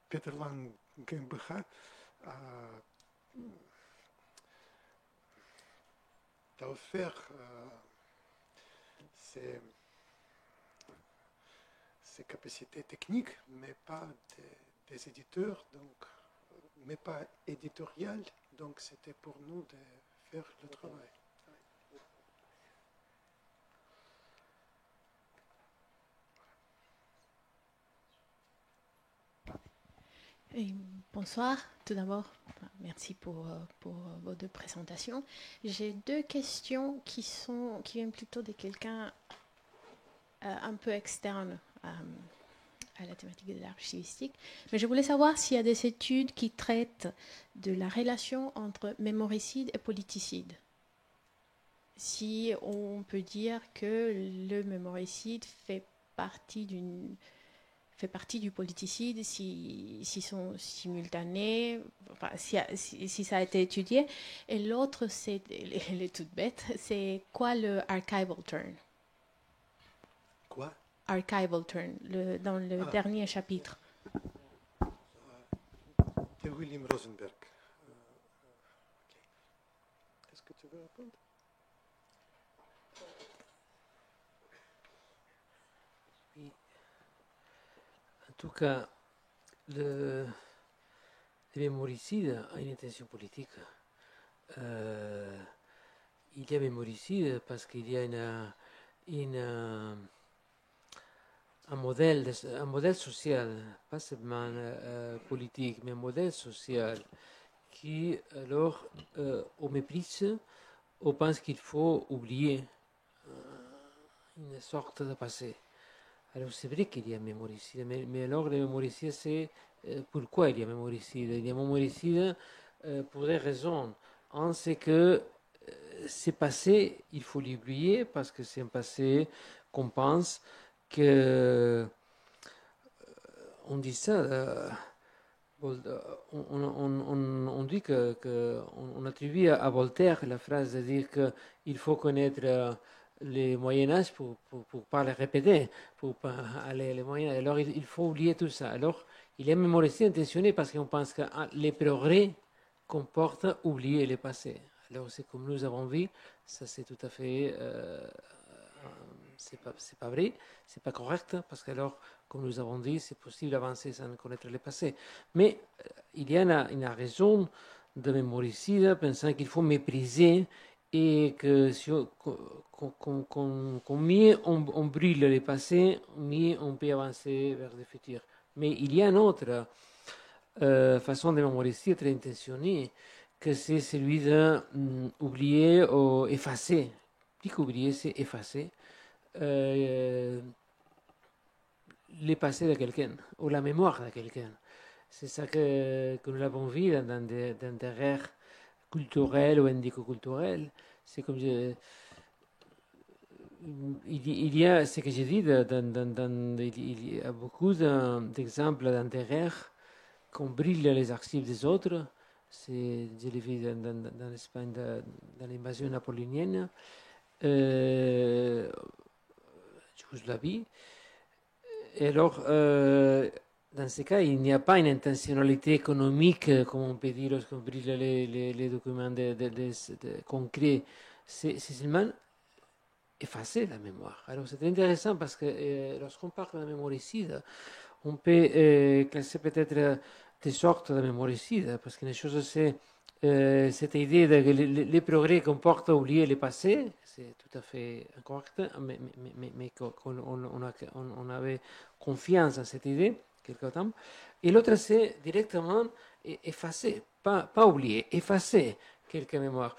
Peter Lang GmbH a offert ses capacités techniques, mais pas des éditeurs, donc, mais pas éditorial, donc c'était pour nous de faire le travail.
Et bonsoir, tout d'abord, merci pour vos deux présentations. J'ai deux questions qui viennent plutôt de quelqu'un un peu externe à la thématique de l'archivistique. Mais je voulais savoir s'il y a des études qui traitent de la relation entre mémoricide et politicide. Si on peut dire que le mémoricide fait partie du politicide, s'ils sont simultanés, enfin, si ça a été étudié. Et l'autre, elle est toute bête, c'est quoi le archival turn?
Quoi?
Archival turn, dans le dernier chapitre.
De William Rosenberg. Okay. Est-ce que tu veux répondre?
Oui. En tout cas, le mémoricide a une intention politique. Il y a mémoricide parce qu'il y a un modèle social, pas seulement politique, mais un modèle social qui, alors, on méprise, on pense qu'il faut oublier une sorte de passé. Alors, c'est vrai qu'il y a mémoricide, mais alors, le mémoricide, c'est pourquoi il y a mémoricide? Il y a mémoricide pour des raisons. Un, c'est que ce passé, il faut l'oublier parce que c'est un passé qu'on pense que on dit ça, on dit on attribue à Voltaire la phrase de dire qu'il faut connaître les Moyen-Âge pour pas les répéter, pour pas aller les Moyen-Âge. Alors il faut oublier tout ça. Alors il est mémorisé, intentionné parce qu'on pense que les progrès comportent oublier le passé. Alors c'est comme nous avons vu, ça c'est tout à fait c'est pas vrai, c'est pas correct, parce que alors, comme nous avons dit, c'est possible d'avancer sans connaître le passé. Mais il y a une raison de mémoricide, pensant qu'il faut mépriser et que si mieux on brûle le passé, mieux on peut avancer vers le futur. Mais il y a une autre façon de mémoriser très intentionnée, que c'est celui d'oublier ou effacer. Plus qu'oublier, c'est effacer le passé de quelqu'un ou la mémoire de quelqu'un. C'est ça que nous l'avons vu dans des ères culturelles ou indico-culturelles. C'est comme il y a ce que j'ai dit, il y a beaucoup d'exemples dans des ères qu'on brûle les archives des autres. Je l'ai vu dans l'Espagne, dans l'invasion napoléonienne. Yougoslavie. Et alors, dans ce cas, il n'y a pas une intentionnalité économique, comme on peut dire lorsqu'on brûle les documents concrets. C'est seulement effacer la mémoire. Alors c'est intéressant parce que lorsqu'on parle de la mémoricide, on peut classer peut-être des sortes de mémoricide, parce qu'une chose c'est cette idée que les progrès comportent oublier le passé, c'est tout à fait correct, mais on avait confiance en cette idée quelque temps. Et l'autre c'est directement effacer, pas oublier, effacer quelques mémoires.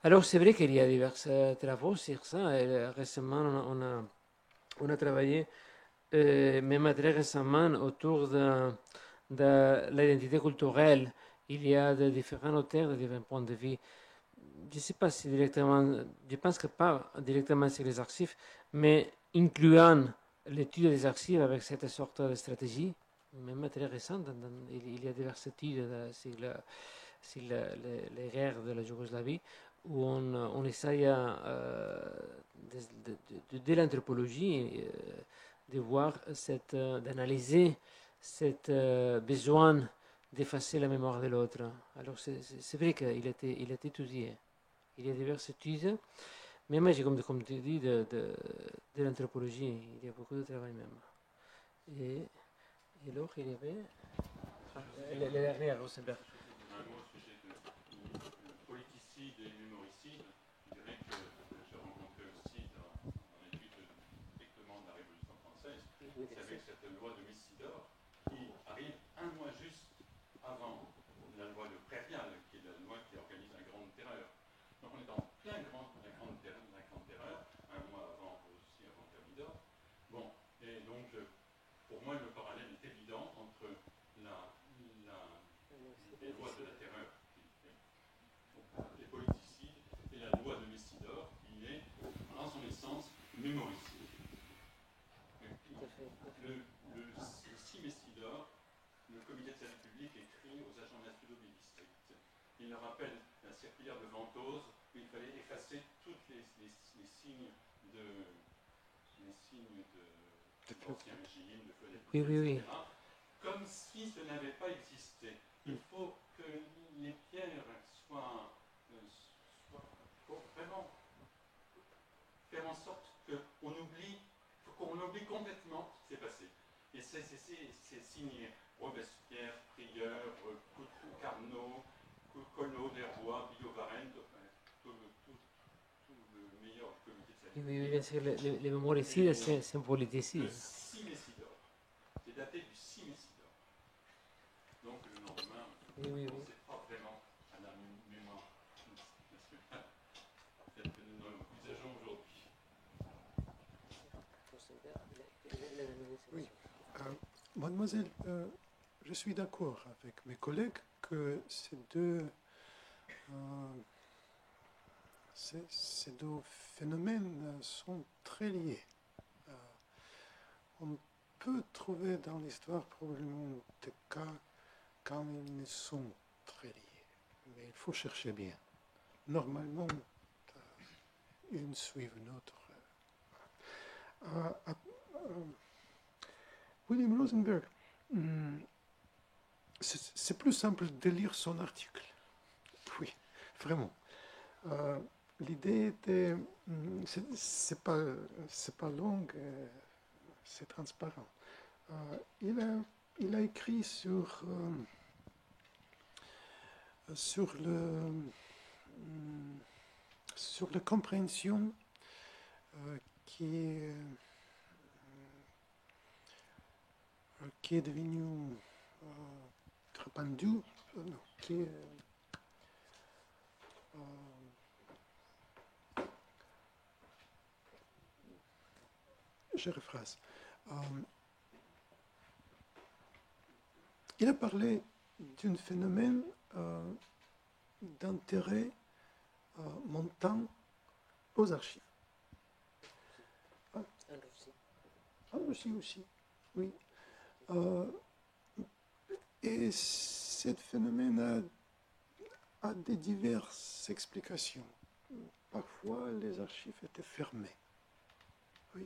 Alors c'est vrai qu'il y a divers travaux sur ça. Et récemment, on a travaillé, même très récemment, autour de l'identité culturelle. Il y a de différents auteurs de différents points de vue. Je ne sais pas si directement, je pense que pas directement sur les archives, mais incluant l'étude des archives avec cette sorte de stratégie, même très récente. Il y a diverses études sur les guerres de la Yougoslavie où on essaye de l'anthropologie de voir d'analyser cet besoin d'effacer la mémoire de l'autre. Alors c'est vrai qu'il il a été étudié. Il y a diverses études, mais moi, comme tu dis, de l'anthropologie, il y a beaucoup de travail même. Et l'autre, il y avait le dernier, Rosenberg.
Un mot au sujet de politicide et mémoricide. Je dirais que j'ai rencontré aussi dans l'étude strictement de la Révolution française, c'est avec cette loi de Messidor qui arrive un mois juste avant la loi de Prairial, qui est la loi qui organise la Grande Terreur. Donc on est en plein la Grande Terreur, un mois avant aussi, avant Thermidor. Bon, et donc pour moi le parallèle est évident entre les lois de la terreur, les politicides, et la loi de Messidor, qui est, en son essence, mémoricide. Le 6 Messidor, le comité de service public écrit aux agents nationaux des districts. Il leur rappelle la circulaire de Ventose où il fallait effacer tous les signes de l'ancien régime, de feu
Oui.
etc. Comme si ce n'avait pas existé. Il faut que les pierres soient pour vraiment faire en sorte qu'on oublie complètement ce qui s'est passé. Et c'est signé Robespierre, Prieur, Carnot, Collot, Lerbois, Billaud-Varenne, tout le meilleur comité de service.
Oui, bien sûr, les mémoricides, c'est un politicide.
Le 6 Messidor. C'est daté du 6 Messidor. Donc le lendemain, on ne sait pas vraiment à la mémoire nationale telle que nous l'envisageons aujourd'hui.
Oui. Mademoiselle, je suis d'accord avec mes collègues que ces deux phénomènes sont très liés. On peut trouver dans l'histoire probablement des cas quand ils sont très liés, mais il faut chercher bien. Normalement, une suit une autre. William Rosenberg, c'est plus simple de lire son article. Oui, vraiment. L'idée était, c'est pas long, c'est transparent. Il a écrit sur la compréhension qui est devenue répandue, qui est je rephrase. Il a parlé d'un phénomène d'intérêt montant aux archives. En Russie aussi, oui. Et ce phénomène a des diverses explications. Parfois, les archives étaient fermées. Oui.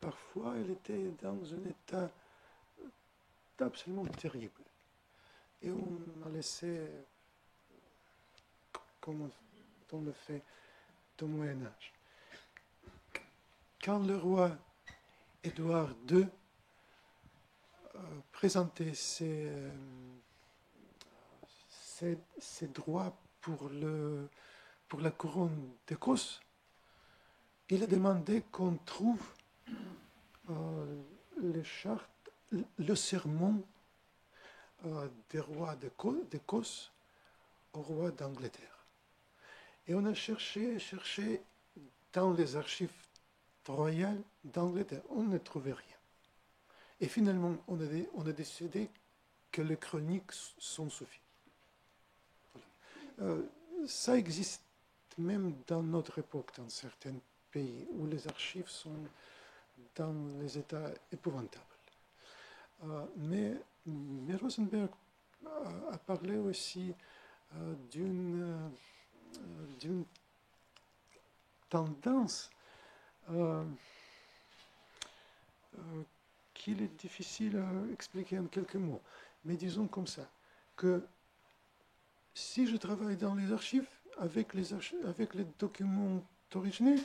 Parfois, elles étaient dans un état absolument terrible. Et on a laissé, comme on le fait au Moyen-Âge. Quand le roi Édouard II présentait ses droits pour la couronne d'Écosse, il a demandé qu'on trouve les chartes, le sermon des rois d'Écosse au roi d'Angleterre. Et on a cherché dans les archives royales d'Angleterre. On ne trouvait rien. Et finalement, on a décidé que les chroniques sont suffisantes. Voilà. Ça existe même dans notre époque, dans certains pays, où les archives sont dans les états épouvantables. Mais Rosenberg a parlé aussi d'une tendance qu'il est difficile à expliquer en quelques mots. Mais disons comme ça, que si je travaille dans les archives, avec les documents originels,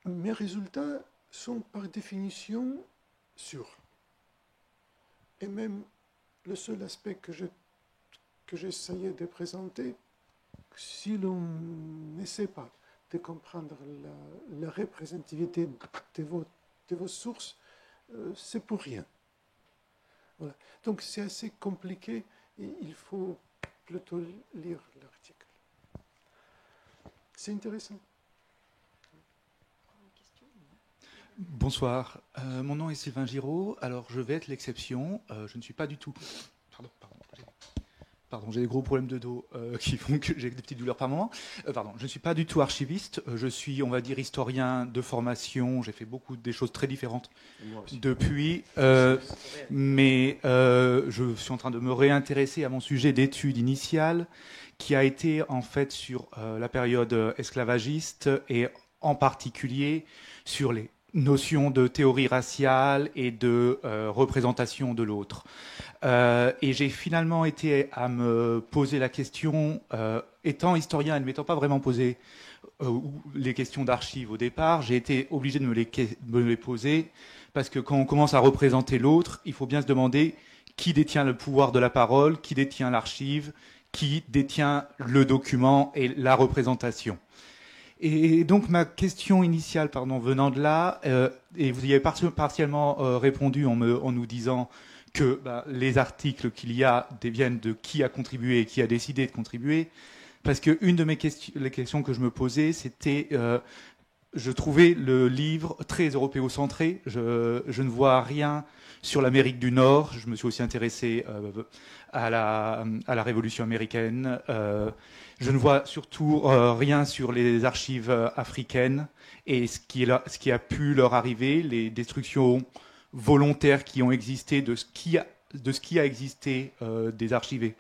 mes résultats sont par définition sûrs. Et même le seul aspect que j'essayais de présenter, si l'on n'essaie pas de comprendre la représentativité de vos sources, c'est pour rien. Voilà. Donc c'est assez compliqué et il faut plutôt lire l'article. C'est intéressant.
Bonsoir, mon nom est Sylvain Giraud. Alors je vais être l'exception. Je ne suis pas du tout... Pardon, j'ai des gros problèmes de dos qui font que j'ai des petites douleurs par moment. Je ne suis pas du tout archiviste. Je suis, on va dire, historien de formation. J'ai fait des choses très différentes depuis. Mais je suis en train de me réintéresser à mon sujet d'étude initiale, qui a été en fait sur la période esclavagiste et en particulier sur les notions de théorie raciale et de représentation de l'autre. Et j'ai finalement été à me poser la question, étant historien et ne m'étant pas vraiment posé les questions d'archives au départ, j'ai été obligé de me les poser, parce que quand on commence à représenter l'autre, il faut bien se demander qui détient le pouvoir de la parole, qui détient l'archive, qui détient le document et la représentation. Et donc ma question initiale, venant de là, et vous y avez partiellement répondu en nous disant que les articles qu'il y a viennent de qui a contribué et qui a décidé de contribuer, parce que une de les questions que je me posais, c'était, je trouvais le livre très européocentré. Je ne vois rien sur l'Amérique du Nord. Je me suis aussi intéressé à la Révolution américaine. Je ne vois surtout rien sur les archives africaines et ce qui a pu leur arriver, les destructions volontaires qui ont existé de ce qui a existé des archives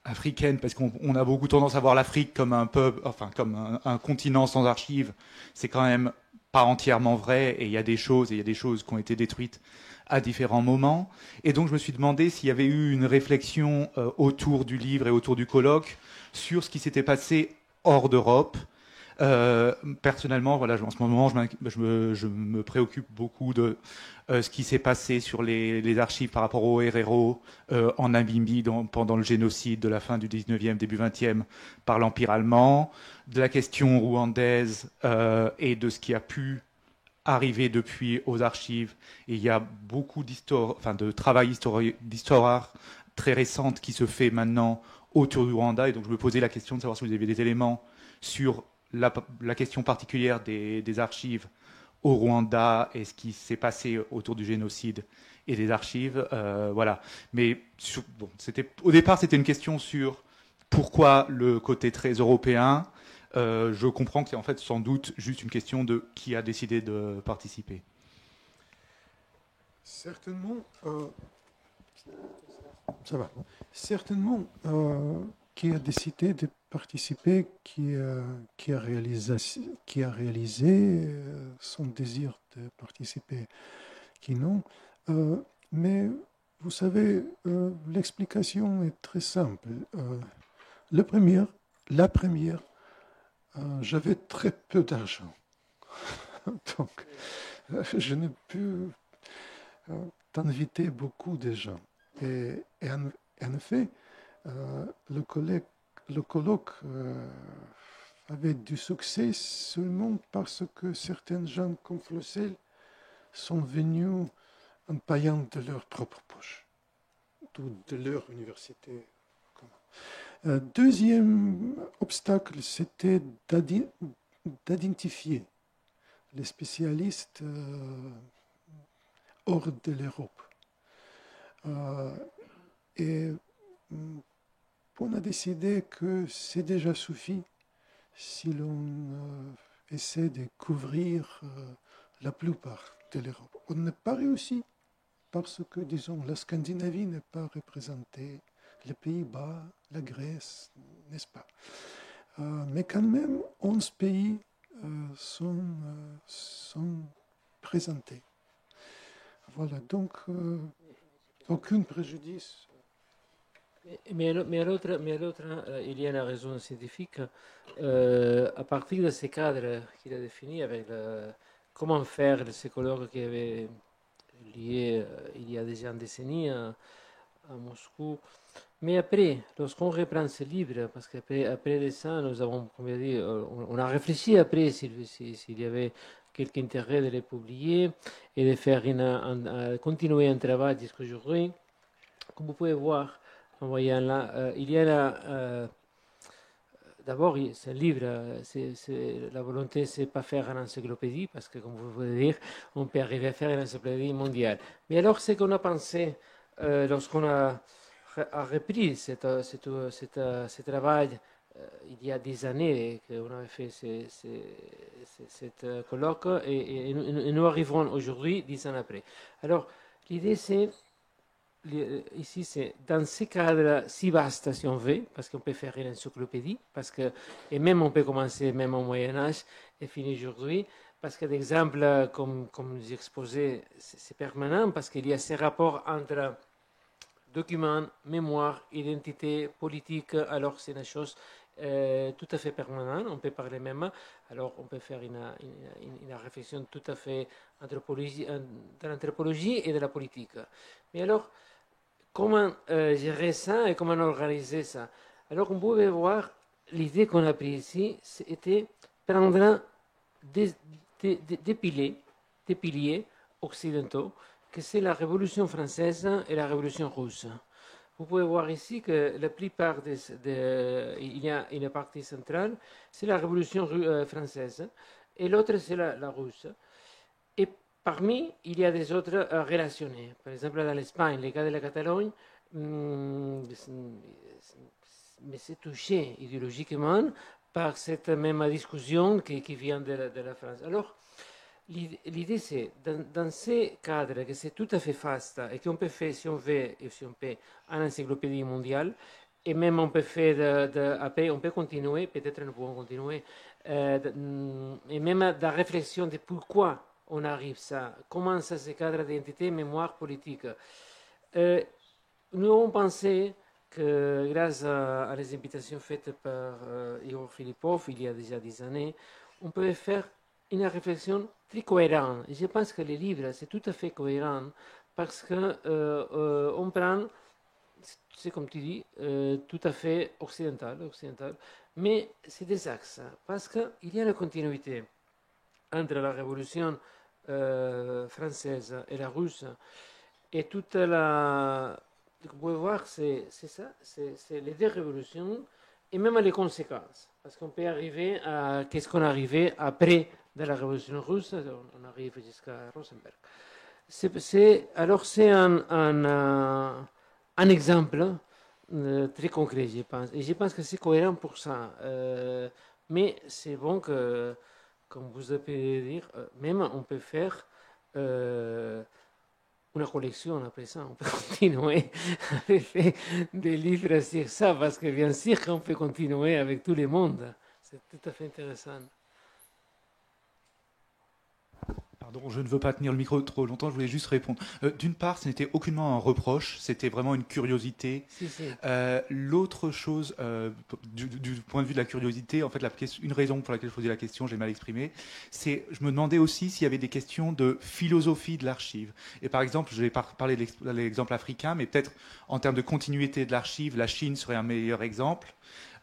africaines, parce qu'on a beaucoup tendance à voir l'Afrique comme un peuple, enfin comme un continent sans archives. C'est quand même pas entièrement vrai, et il y a des choses qui ont été détruites à différents moments. Et donc je me suis demandé s'il y avait eu une réflexion autour du livre et autour du colloque sur ce qui s'était passé hors d'Europe. Personnellement, en ce moment, je me préoccupe beaucoup de ce qui s'est passé sur les archives par rapport aux Herero en Namibie pendant le génocide de la fin du 19e, début 20e par l'Empire allemand, de la question rwandaise et de ce qui a pu arriver depuis aux archives. Et il y a beaucoup de travail d'histoire très récente qui se fait maintenant autour du Rwanda. Et donc je me posais la question de savoir si vous avez des éléments sur la question particulière des archives au Rwanda et ce qui s'est passé autour du génocide et des archives. Voilà. Mais au départ, c'était une question sur pourquoi le côté très européen. Je comprends que c'est en fait sans doute juste une question de qui a décidé de participer.
Certainement, ça va. Certainement, qui a décidé de participer, qui a réalisé son désir de participer, qui non. Mais vous savez, l'explication est très simple. La première, j'avais très peu d'argent. Donc, je n'ai pu t'inviter beaucoup de gens. Et en effet, le colloque avait du succès seulement parce que certains gens comme Flossel sont venus en payant de leur propre poche, ou de leur université. Deuxième obstacle, c'était d'identifier les spécialistes hors de l'Europe. Et on a décidé que c'est déjà suffit si l'on essaie de couvrir la plupart de l'Europe. On n'a pas réussi parce que, disons, la Scandinavie n'est pas représentée, les Pays-Bas, la Grèce, n'est-ce pas? Mais quand même, 11 pays sont présentés. Voilà, donc aucun préjudice.
Mais à l'autre, il y a une raison scientifique. À partir de ces cadres qu'il a définis avec comment faire ces colloques qui avaient lié il y a déjà une décennie à Moscou. Mais après, lorsqu'on reprend ce livre, parce qu'après ça, nous avons, comme je dis, on a réfléchi après s'il y avait quelque intérêt de les publier et de faire continuer un travail jusqu'aujourd'hui. Comme vous pouvez voir, en voyant là, il y a là, d'abord, c'est un livre, la volonté, c'est pas faire une encyclopédie, parce que, comme vous pouvez dire, on peut arriver à faire une encyclopédie mondiale. Mais alors, ce qu'on a pensé, lorsqu'on a repris ce travail, il y a des années qu'on avait fait cette colloque, et nous arrivons aujourd'hui, 10 ans après. Alors, l'idée, c'est ici, c'est dans ces cadres si vastes, si on veut, parce qu'on peut faire une encyclopédie, et même on peut commencer même au Moyen-Âge et finir aujourd'hui, parce que d'exemples, comme j'exposais, c'est permanent, parce qu'il y a ces rapports entre documents, mémoire, identité, politique, alors c'est une chose tout à fait permanente, on peut parler même, alors on peut faire une réflexion tout à fait de l'anthropologie et de la politique. Mais alors, comment gérer ça et comment organiser ça? Alors, on pouvait voir, l'idée qu'on a prise ici, c'était prendre des piliers occidentaux, que c'est la Révolution française et la Révolution russe. Vous pouvez voir ici que la plupart il y a une partie centrale, c'est la Révolution française, et l'autre, c'est la russe. Et parmi, il y a des autres relationnés. Par exemple, dans l'Espagne, le cas de la Catalogne, mais c'est touché idéologiquement par cette même discussion qui vient de la France. Alors, l'idée, c'est, dans ces cadres, que c'est tout à fait vaste, et qu'on peut faire, si on veut, et si on peut, une encyclopédie mondiale, et même on peut faire, après, on peut continuer, peut-être nous pouvons continuer, et même de la réflexion de pourquoi on arrive ça, comment ça se cadre d'identité, mémoire, politique. Nous avons pensé que grâce à les invitations faites par Igor Filippov il y a déjà 10 années, on pouvait faire une réflexion très cohérente. Et je pense que le livre, c'est tout à fait cohérent parce qu'on prend, c'est comme tu dis, tout à fait occidental, mais c'est des axes, parce qu'il y a une continuité entre la Révolution française et la russe, et toute la... Vous pouvez voir, c'est ça, c'est les deux révolutions, et même les conséquences, parce qu'on peut arriver à... Qu'est-ce qu'on arrivait après de la révolution russe? On arrive jusqu'à Rosenberg. Alors c'est un exemple très concret, je pense, et je pense que c'est cohérent pour ça, mais c'est bon que, comme vous avez dit, même on peut faire une collection après ça, on peut continuer à faire des livres sur ça, parce que bien sûr qu'on peut continuer avec tout le monde. C'est tout à fait intéressant.
Pardon. Pardon, je ne veux pas tenir le micro trop longtemps, je voulais juste répondre. D'une part, ce n'était aucunement un reproche, c'était vraiment une curiosité.
Si, si.
L'autre chose, du point de vue de la curiosité, en fait, une raison pour laquelle je posais la question, j'ai mal exprimé, c'est je me demandais aussi s'il y avait des questions de philosophie de l'archive. Et par exemple, je vais parler de l'exemple africain, mais peut-être en termes de continuité de l'archive, la Chine serait un meilleur exemple.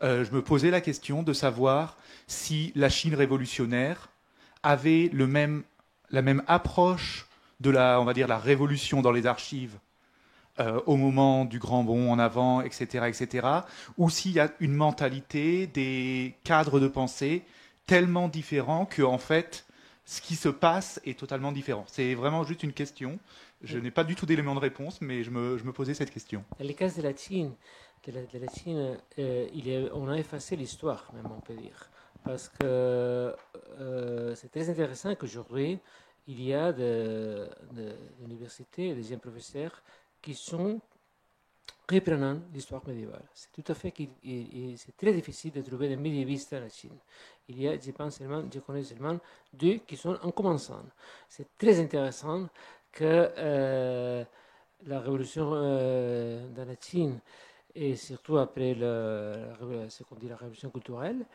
Je me posais la question de savoir si la Chine révolutionnaire avait la même approche de on va dire, la révolution dans les archives au moment du grand bond en avant, etc., ou s'il y a une mentalité, des cadres de pensée tellement différents que, en fait, ce qui se passe est totalement différent. C'est vraiment juste une question. Je n'ai pas du tout d'éléments de réponse, mais je me posais cette question.
Dans le cas de la Chine, on a effacé l'histoire, même on peut dire. Parce que c'est très intéressant qu'aujourd'hui, il y a des universités, des jeunes professeurs qui sont reprenant l'histoire médiévale. C'est tout à fait c'est très difficile de trouver des médiévistes en Chine. Il y a, je connais seulement 2 qui sont en commençant. C'est très intéressant que la révolution dans la Chine, et surtout après ce qu'on dit la révolution culturelle,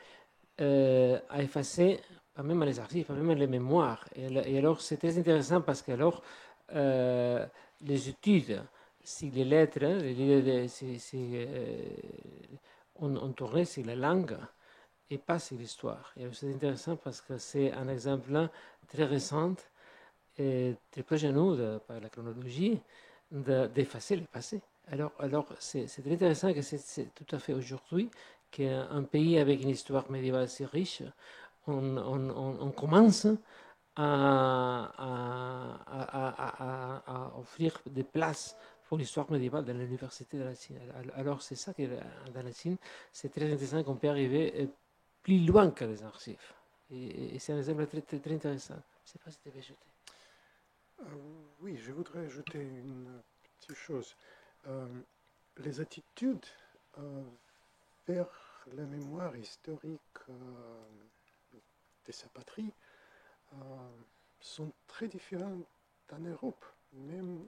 a effacé pas même les archives, pas même les mémoires. Et alors c'est très intéressant parce que alors les études, si les lettres, on tournait sur la langue et pas sur l'histoire. Et c'est intéressant parce que c'est un exemple très récent et très proche de nous, par la chronologie, d'effacer le passé. Alors c'est très intéressant que c'est tout à fait aujourd'hui qu'un pays avec une histoire médiévale si riche, on commence à offrir des places pour l'histoire médiévale dans l'université de la Chine. Alors c'est ça que dans la Chine, c'est très intéressant qu'on peut arriver plus loin que les archives. Et c'est un exemple très, très, très intéressant. Je ne sais pas si tu veux ajouter.
Oui, je voudrais ajouter une petite chose. Les attitudes vers la mémoire historique de sa patrie sont très différentes en Europe, même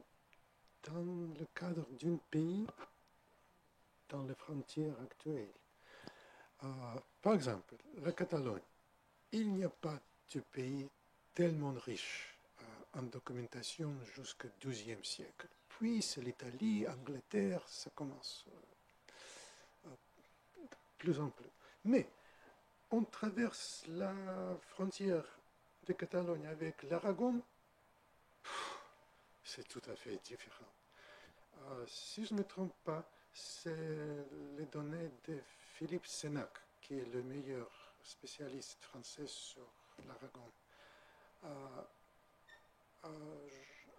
dans le cadre d'un pays dans les frontières actuelles. Par exemple, la Catalogne. Il n'y a pas de pays tellement riche en documentation jusqu'au XIIe siècle. Puis c'est l'Italie, l'Angleterre, ça commence plus en plus. Mais on traverse la frontière de Catalogne avec l'Aragon, c'est tout à fait différent. Si je ne me trompe pas, c'est les données de Philippe Sénac, qui est le meilleur spécialiste français sur l'Aragon.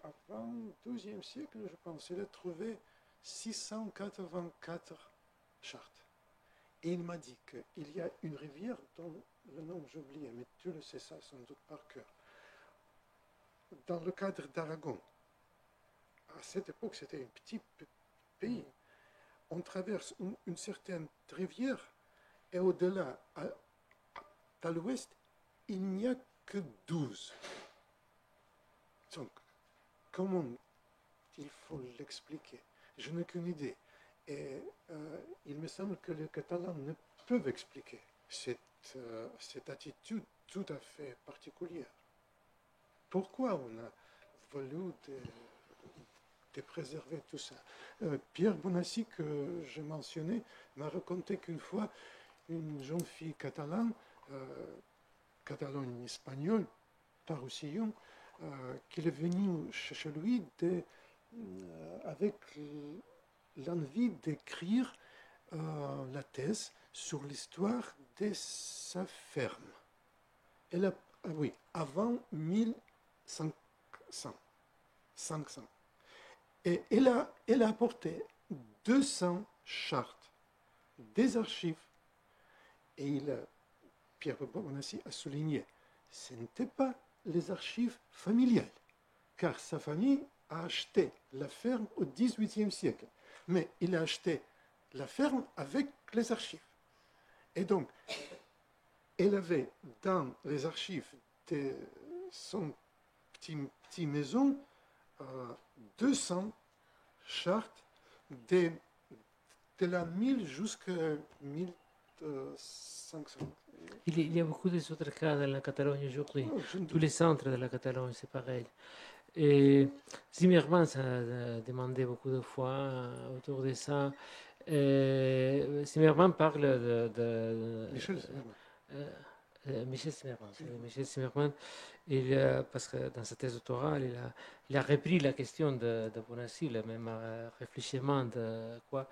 Avant le XIIe siècle, je pense, il a trouvé 684 chartes. Et il m'a dit qu'il y a une rivière dont le nom j'oublie, mais tu le sais ça sans doute par cœur. Dans le cadre d'Aragon, à cette époque, c'était un petit pays. On traverse une certaine rivière et au-delà, à l'ouest, il n'y a que 12. Donc, comment il faut l'expliquer? Je n'ai qu'une idée. Et il me semble que les Catalans ne peuvent expliquer cette attitude tout à fait particulière. Pourquoi on a voulu de préserver tout ça? Pierre Bonassi, que je mentionnais, m'a raconté qu'une fois, une jeune fille catalane, Catalogne espagnole, par Roussillon, qu'il est venu chez lui avec l'envie d'écrire la thèse sur l'histoire de sa ferme. Oui, avant 1500. 500. Et elle a apporté 200 chartes des archives. Et Pierre Bonassi a souligné, ce n'était pas les archives familiales, car sa famille a acheté la ferme au XVIIIe siècle. Mais il a acheté la ferme avec les archives. Et donc, elle avait dans les archives de son petite maison, 200 chartes de la 1000 jusqu'à 1500.
Il y a beaucoup d'autres cas dans la Catalogne aujourd'hui. Tous les centres de la Catalogne, c'est pareil. Et Zimmermann a demandé beaucoup de fois autour de ça. Zimmermann parle de
Michel Zimmermann.
Michel Zimmermann. Michel Zimmermann, parce que dans sa thèse doctorale, il a repris la question de Bonassi, le même réfléchissement de quoi.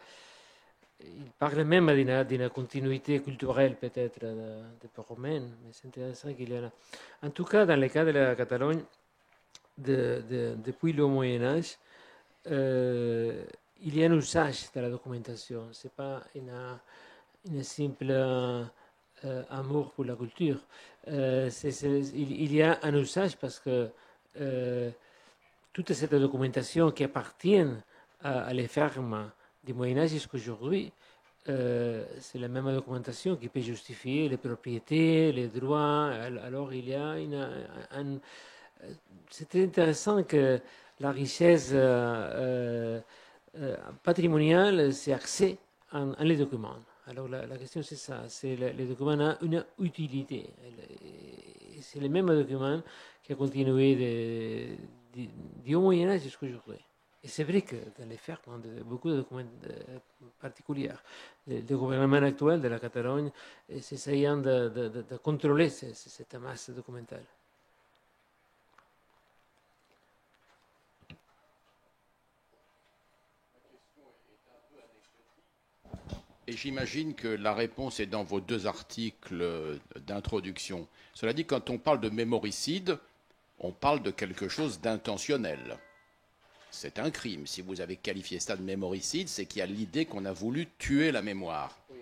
Il parle même d'une continuité culturelle peut-être de romaine, mais c'est intéressant qu'il y a là. En tout cas, dans le cas de la Catalogne, depuis le Moyen Âge, il y a un usage de la documentation. Ce n'est pas une simple amour pour la culture. Il y a un usage parce que toute cette documentation qui appartient à les fermes du Moyen-Âge jusqu'à aujourd'hui, c'est la même documentation qui peut justifier les propriétés, les droits. Alors il y a c'était intéressant que la richesse patrimoniale s'est axée en les documents. Alors la question c'est ça, les documents ont une utilité. C'est le même document qui a continué du Moyen-Âge jusqu'à aujourd'hui. Et c'est vrai que dans les fermes, beaucoup de documents particuliers, le gouvernement actuel de la Catalogne s'essayant de contrôler cette masse documentale.
Et j'imagine que la réponse est dans vos 2 articles d'introduction. Cela dit, quand on parle de mémoricide, on parle de quelque chose d'intentionnel. C'est un crime. Si vous avez qualifié ça de mémoricide, c'est qu'il y a l'idée qu'on a voulu tuer la mémoire. Oui.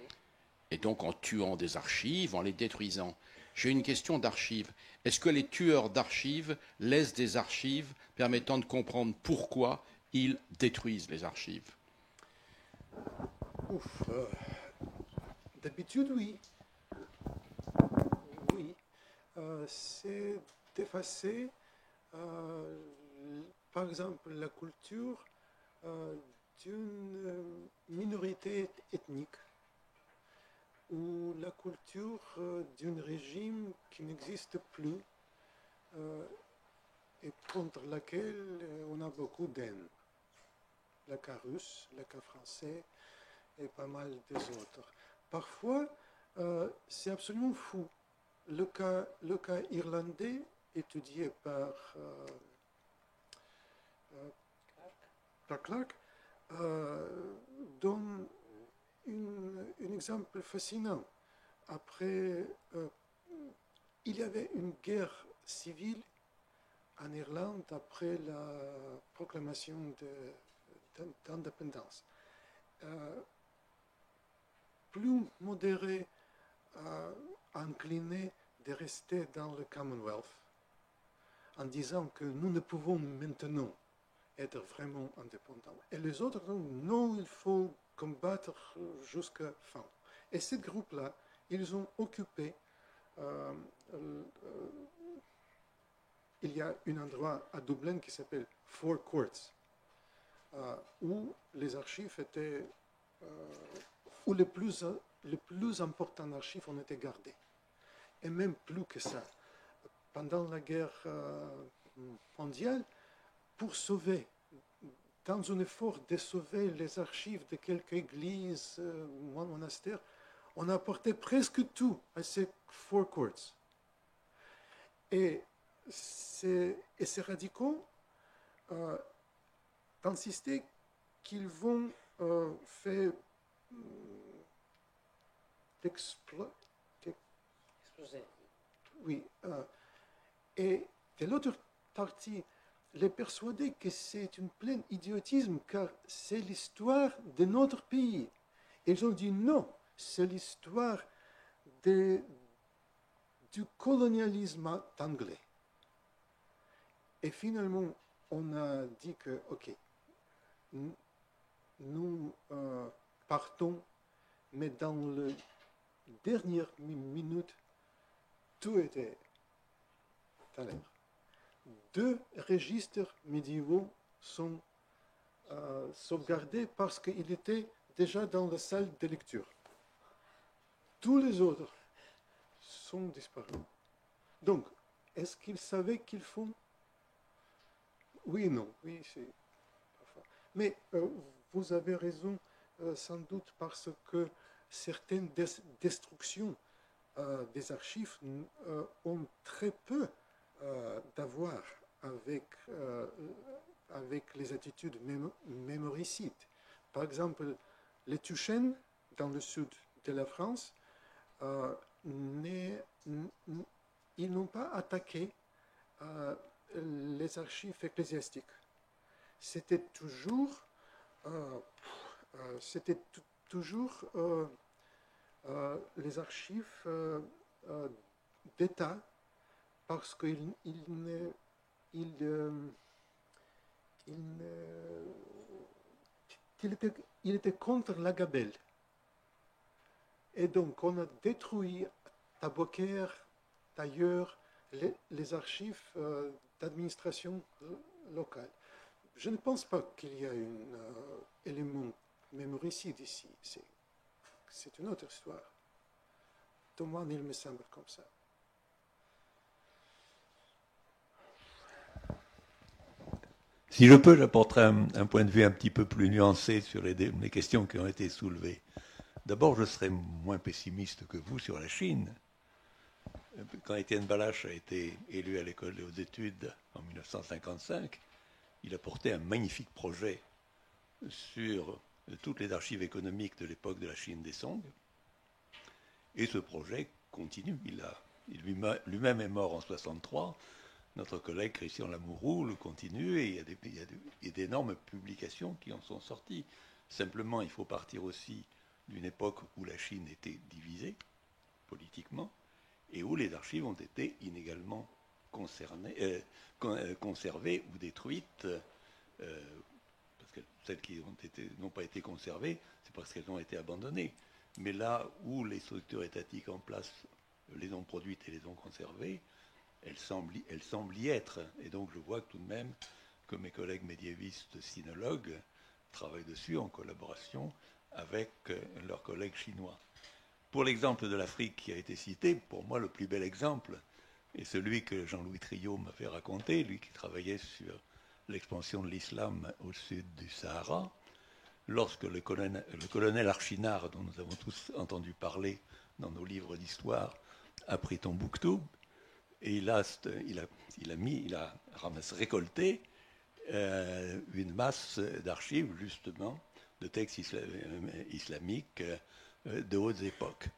Et donc en tuant des archives, en les détruisant. J'ai une question d'archives. Est-ce que les tueurs d'archives laissent des archives permettant de comprendre pourquoi ils détruisent les archives?
D'habitude, oui. Oui. C'est d'effacer, par exemple, la culture d'une minorité ethnique ou la culture d'un régime qui n'existe plus et contre laquelle on a beaucoup d'haine. Le cas russe, le cas français et pas mal des autres. Parfois, c'est absolument fou. Le cas irlandais, étudié par Clark, donne un exemple fascinant. Après, il y avait une guerre civile en Irlande après la proclamation d'indépendance. Plus modéré, incliné de rester dans le Commonwealth en disant que nous ne pouvons maintenant être vraiment indépendants. Et les autres, non, il faut combattre jusqu'à la fin. Et ce groupe-là, ils ont occupé, il y a un endroit à Dublin qui s'appelle Four Courts, où les archives étaient, où les plus importants archives ont été gardés. Et même plus que ça. Pendant la guerre mondiale, pour sauver, dans un effort de sauver les archives de quelques églises, monastères, on a apporté presque tout à ces Four Courts. Et ces radicaux insistaient qu'ils vont faire exploser. Oui. Et de l'autre partie, les persuader que c'est une pleine idiotisme car c'est l'histoire de notre pays. Ils ont dit non, c'est l'histoire du colonialisme anglais. Et finalement, on a dit que, ok, nous partons, mais dans la dernière minute, tout était à l'air. 2 registres médiévaux sont sauvegardés parce qu'ils étaient déjà dans la salle de lecture. Tous les autres sont disparus. Donc, est-ce qu'ils savaient qu'ils font? Oui et non. Oui, c'est parfois. Mais vous avez raison, sans doute, parce que certaines destructions des archives ont très peu d'avoir avec les attitudes mémoricides. Par exemple, les Tuchènes, dans le sud de la France, ils n'ont pas attaqué les archives ecclésiastiques. C'était toujours les archives d'État, parce qu'il était contre la gabelle. Et donc, on a détruit à Beaucaire, d'ailleurs, les archives d'administration locale. Je ne pense pas qu'il y a un élément mémoricide ici. C'est une autre histoire. De moi, il me semble comme ça.
Si je peux, j'apporterai un point de vue un petit peu plus nuancé sur les questions qui ont été soulevées. D'abord, je serais moins pessimiste que vous sur la Chine. Quand Étienne Balache a été élu à l'école des hautes études en 1955, il a porté un magnifique projet sur toutes les archives économiques de l'époque de la Chine des Song. Et ce projet continue. Lui-même est mort en 1963. Notre collègue Christian Lamouroux le continue et il y a d'énormes publications qui en sont sorties. Simplement, il faut partir aussi d'une époque où la Chine était divisée politiquement et où les archives ont été inégalement conservées ou détruites. Parce que celles qui n'ont pas été conservées, c'est parce qu'elles ont été abandonnées. Mais là où les structures étatiques en place les ont produites et les ont conservées, elles semblent y être. Et donc je vois tout de même que mes collègues médiévistes sinologues travaillent dessus en collaboration avec leurs collègues chinois. Pour l'exemple de l'Afrique qui a été cité, pour moi le plus bel exemple est celui que Jean-Louis Triot m'avait raconté, lui qui travaillait sur l'expansion de l'islam au sud du Sahara, lorsque le colonel Archinard, dont nous avons tous entendu parler dans nos livres d'histoire, a pris Tombouctou, et il a récolté une masse d'archives, justement, de textes islamiques de hautes époques.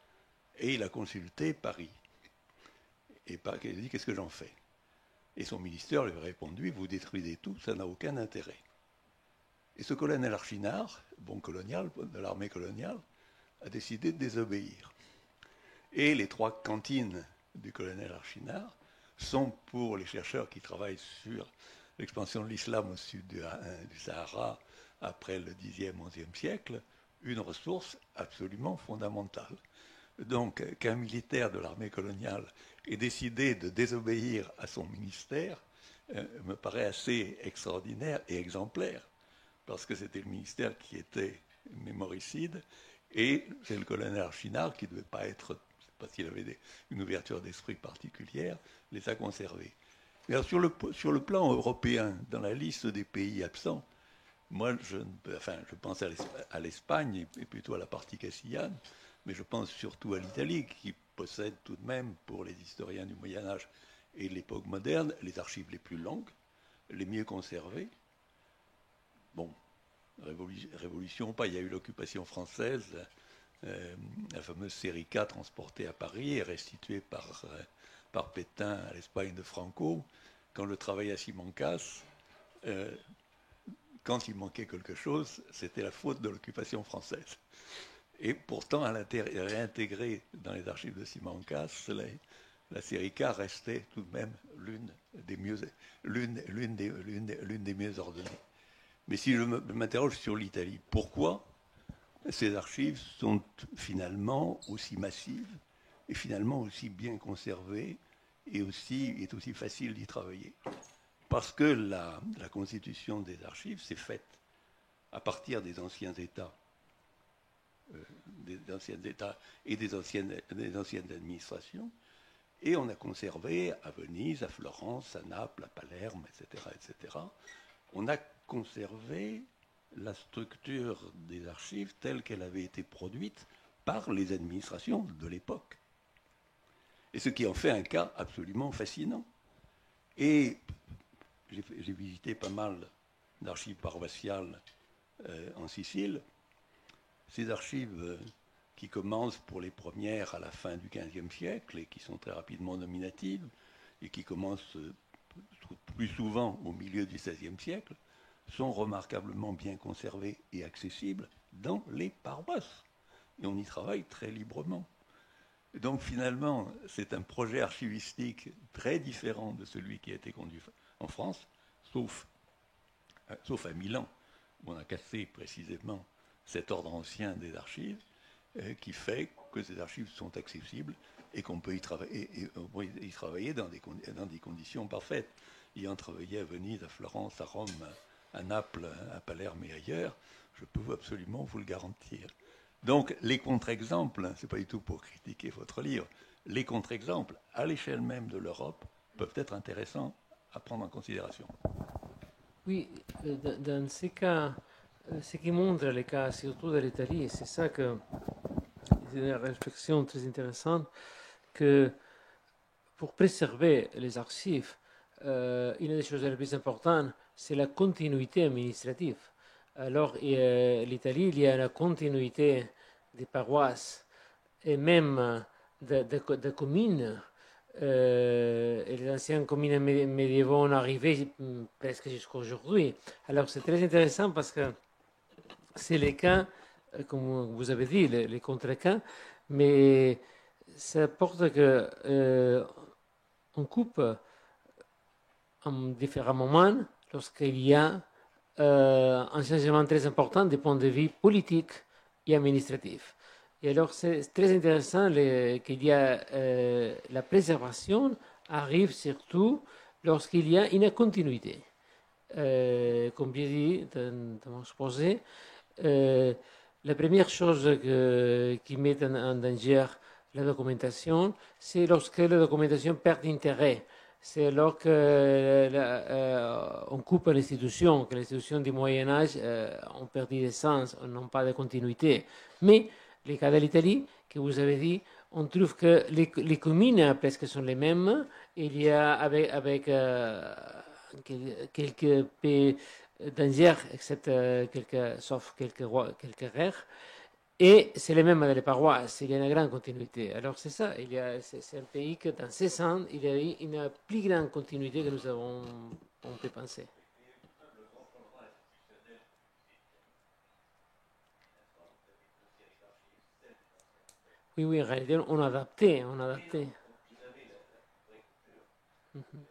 Et il a consulté Paris. Et Paris a dit, qu'est-ce que j'en fais? Et son ministère lui a répondu, vous détruisez tout, ça n'a aucun intérêt. Et ce colonel Archinard, bon colonial, de l'armée coloniale, a décidé de désobéir. Et les 3 cantines du colonel Archinard sont, pour les chercheurs qui travaillent sur l'expansion de l'islam au sud du Sahara après le Xe, XIe siècle, une ressource absolument fondamentale. Donc, qu'un militaire de l'armée coloniale ait décidé de désobéir à son ministère me paraît assez extraordinaire et exemplaire, parce que c'était le ministère qui était mémoricide, et c'est le colonel Archinard qui ne devait pas être, parce qu'il avait une ouverture d'esprit particulière, les a conservés. Alors, sur le plan européen, dans la liste des pays absents, moi, je pense à l'Espagne et plutôt à la partie castillane, mais je pense surtout à l'Italie, qui possède tout de même, pour les historiens du Moyen-Âge et de l'époque moderne, les archives les plus longues, les mieux conservées. Bon, révolution ou pas, il y a eu l'occupation française, la fameuse série K transportée à Paris et restituée par Pétain à l'Espagne de Franco. Quand je travaillais à Simancas, quand il manquait quelque chose, c'était la faute de l'occupation française. Et pourtant, à réintégrer dans les archives de Simancas, la série K restait tout de même l'une des mieux ordonnées. Mais si je m'interroge sur l'Italie, pourquoi ces archives sont finalement aussi massives et finalement aussi bien conservées et est aussi facile d'y travailler? parce que la constitution des archives s'est faite à partir des anciens États, et des anciennes administrations, et on a conservé à Venise, à Florence, à Naples, à Palerme, etc., etc. On a conservé la structure des archives telle qu'elle avait été produite par les administrations de l'époque. Et ce qui en fait un cas absolument fascinant. Et j'ai visité pas mal d'archives paroissiales en Sicile. Ces archives qui commencent pour les premières à la fin du XVe siècle et qui sont très rapidement nominatives et qui commencent plus souvent au milieu du XVIe siècle, sont remarquablement bien conservées et accessibles dans les paroisses. Et on y travaille très librement. Et donc finalement, c'est un projet archivistique très différent de celui qui a été conduit en France, sauf à Milan, où on a cassé précisément cet ordre ancien des archives, qui fait que ces archives sont accessibles et qu'on peut y travailler dans des conditions parfaites. Ayant travaillé à Venise, à Florence, à Rome, à Naples, à Palerme et ailleurs, je peux absolument vous le garantir. Donc les contre-exemples, ce n'est pas du tout pour critiquer votre livre, les contre-exemples à l'échelle même de l'Europe peuvent être intéressants à prendre en considération.
Oui, dans ces cas, ce qui montre les cas surtout de l'Italie, c'est ça que c'est une réflexion très intéressante, que pour préserver les archives, une des choses les plus importantes, c'est la continuité administrative. Alors, l'Italie, il y a la continuité des paroisses et même des communes. Et les anciennes communes médiévaux ont arrivé presque jusqu'à aujourd'hui. Alors, c'est très intéressant parce que c'est les cas, comme vous avez dit, les contre-cas, mais ça porte que on coupe en différents moments lorsqu'il y a un changement très important du point de vue politique et administratif. Et alors, c'est très intéressant qu'il y a la préservation arrive surtout lorsqu'il y a une continuité. Comme j'ai dit dans mon exposé, la première chose qui met en danger la documentation, c'est lorsque la documentation perd d'intérêt. C'est alors qu'on coupe l'institution, que les institutions du Moyen-Âge ont perdu de sens, n'ont pas de continuité. Mais les cas de l'Italie, que vous avez dit, on trouve que les communes presque sont les mêmes. Il y a avec quelques dangers, sauf quelques rares. Et c'est les mêmes dans les paroisses, il y a une grande continuité. Alors c'est ça, c'est un pays que dans 16 ans, il y a eu une plus grande continuité que on peut penser. Oui, en réalité, on a adapté. Mm-hmm.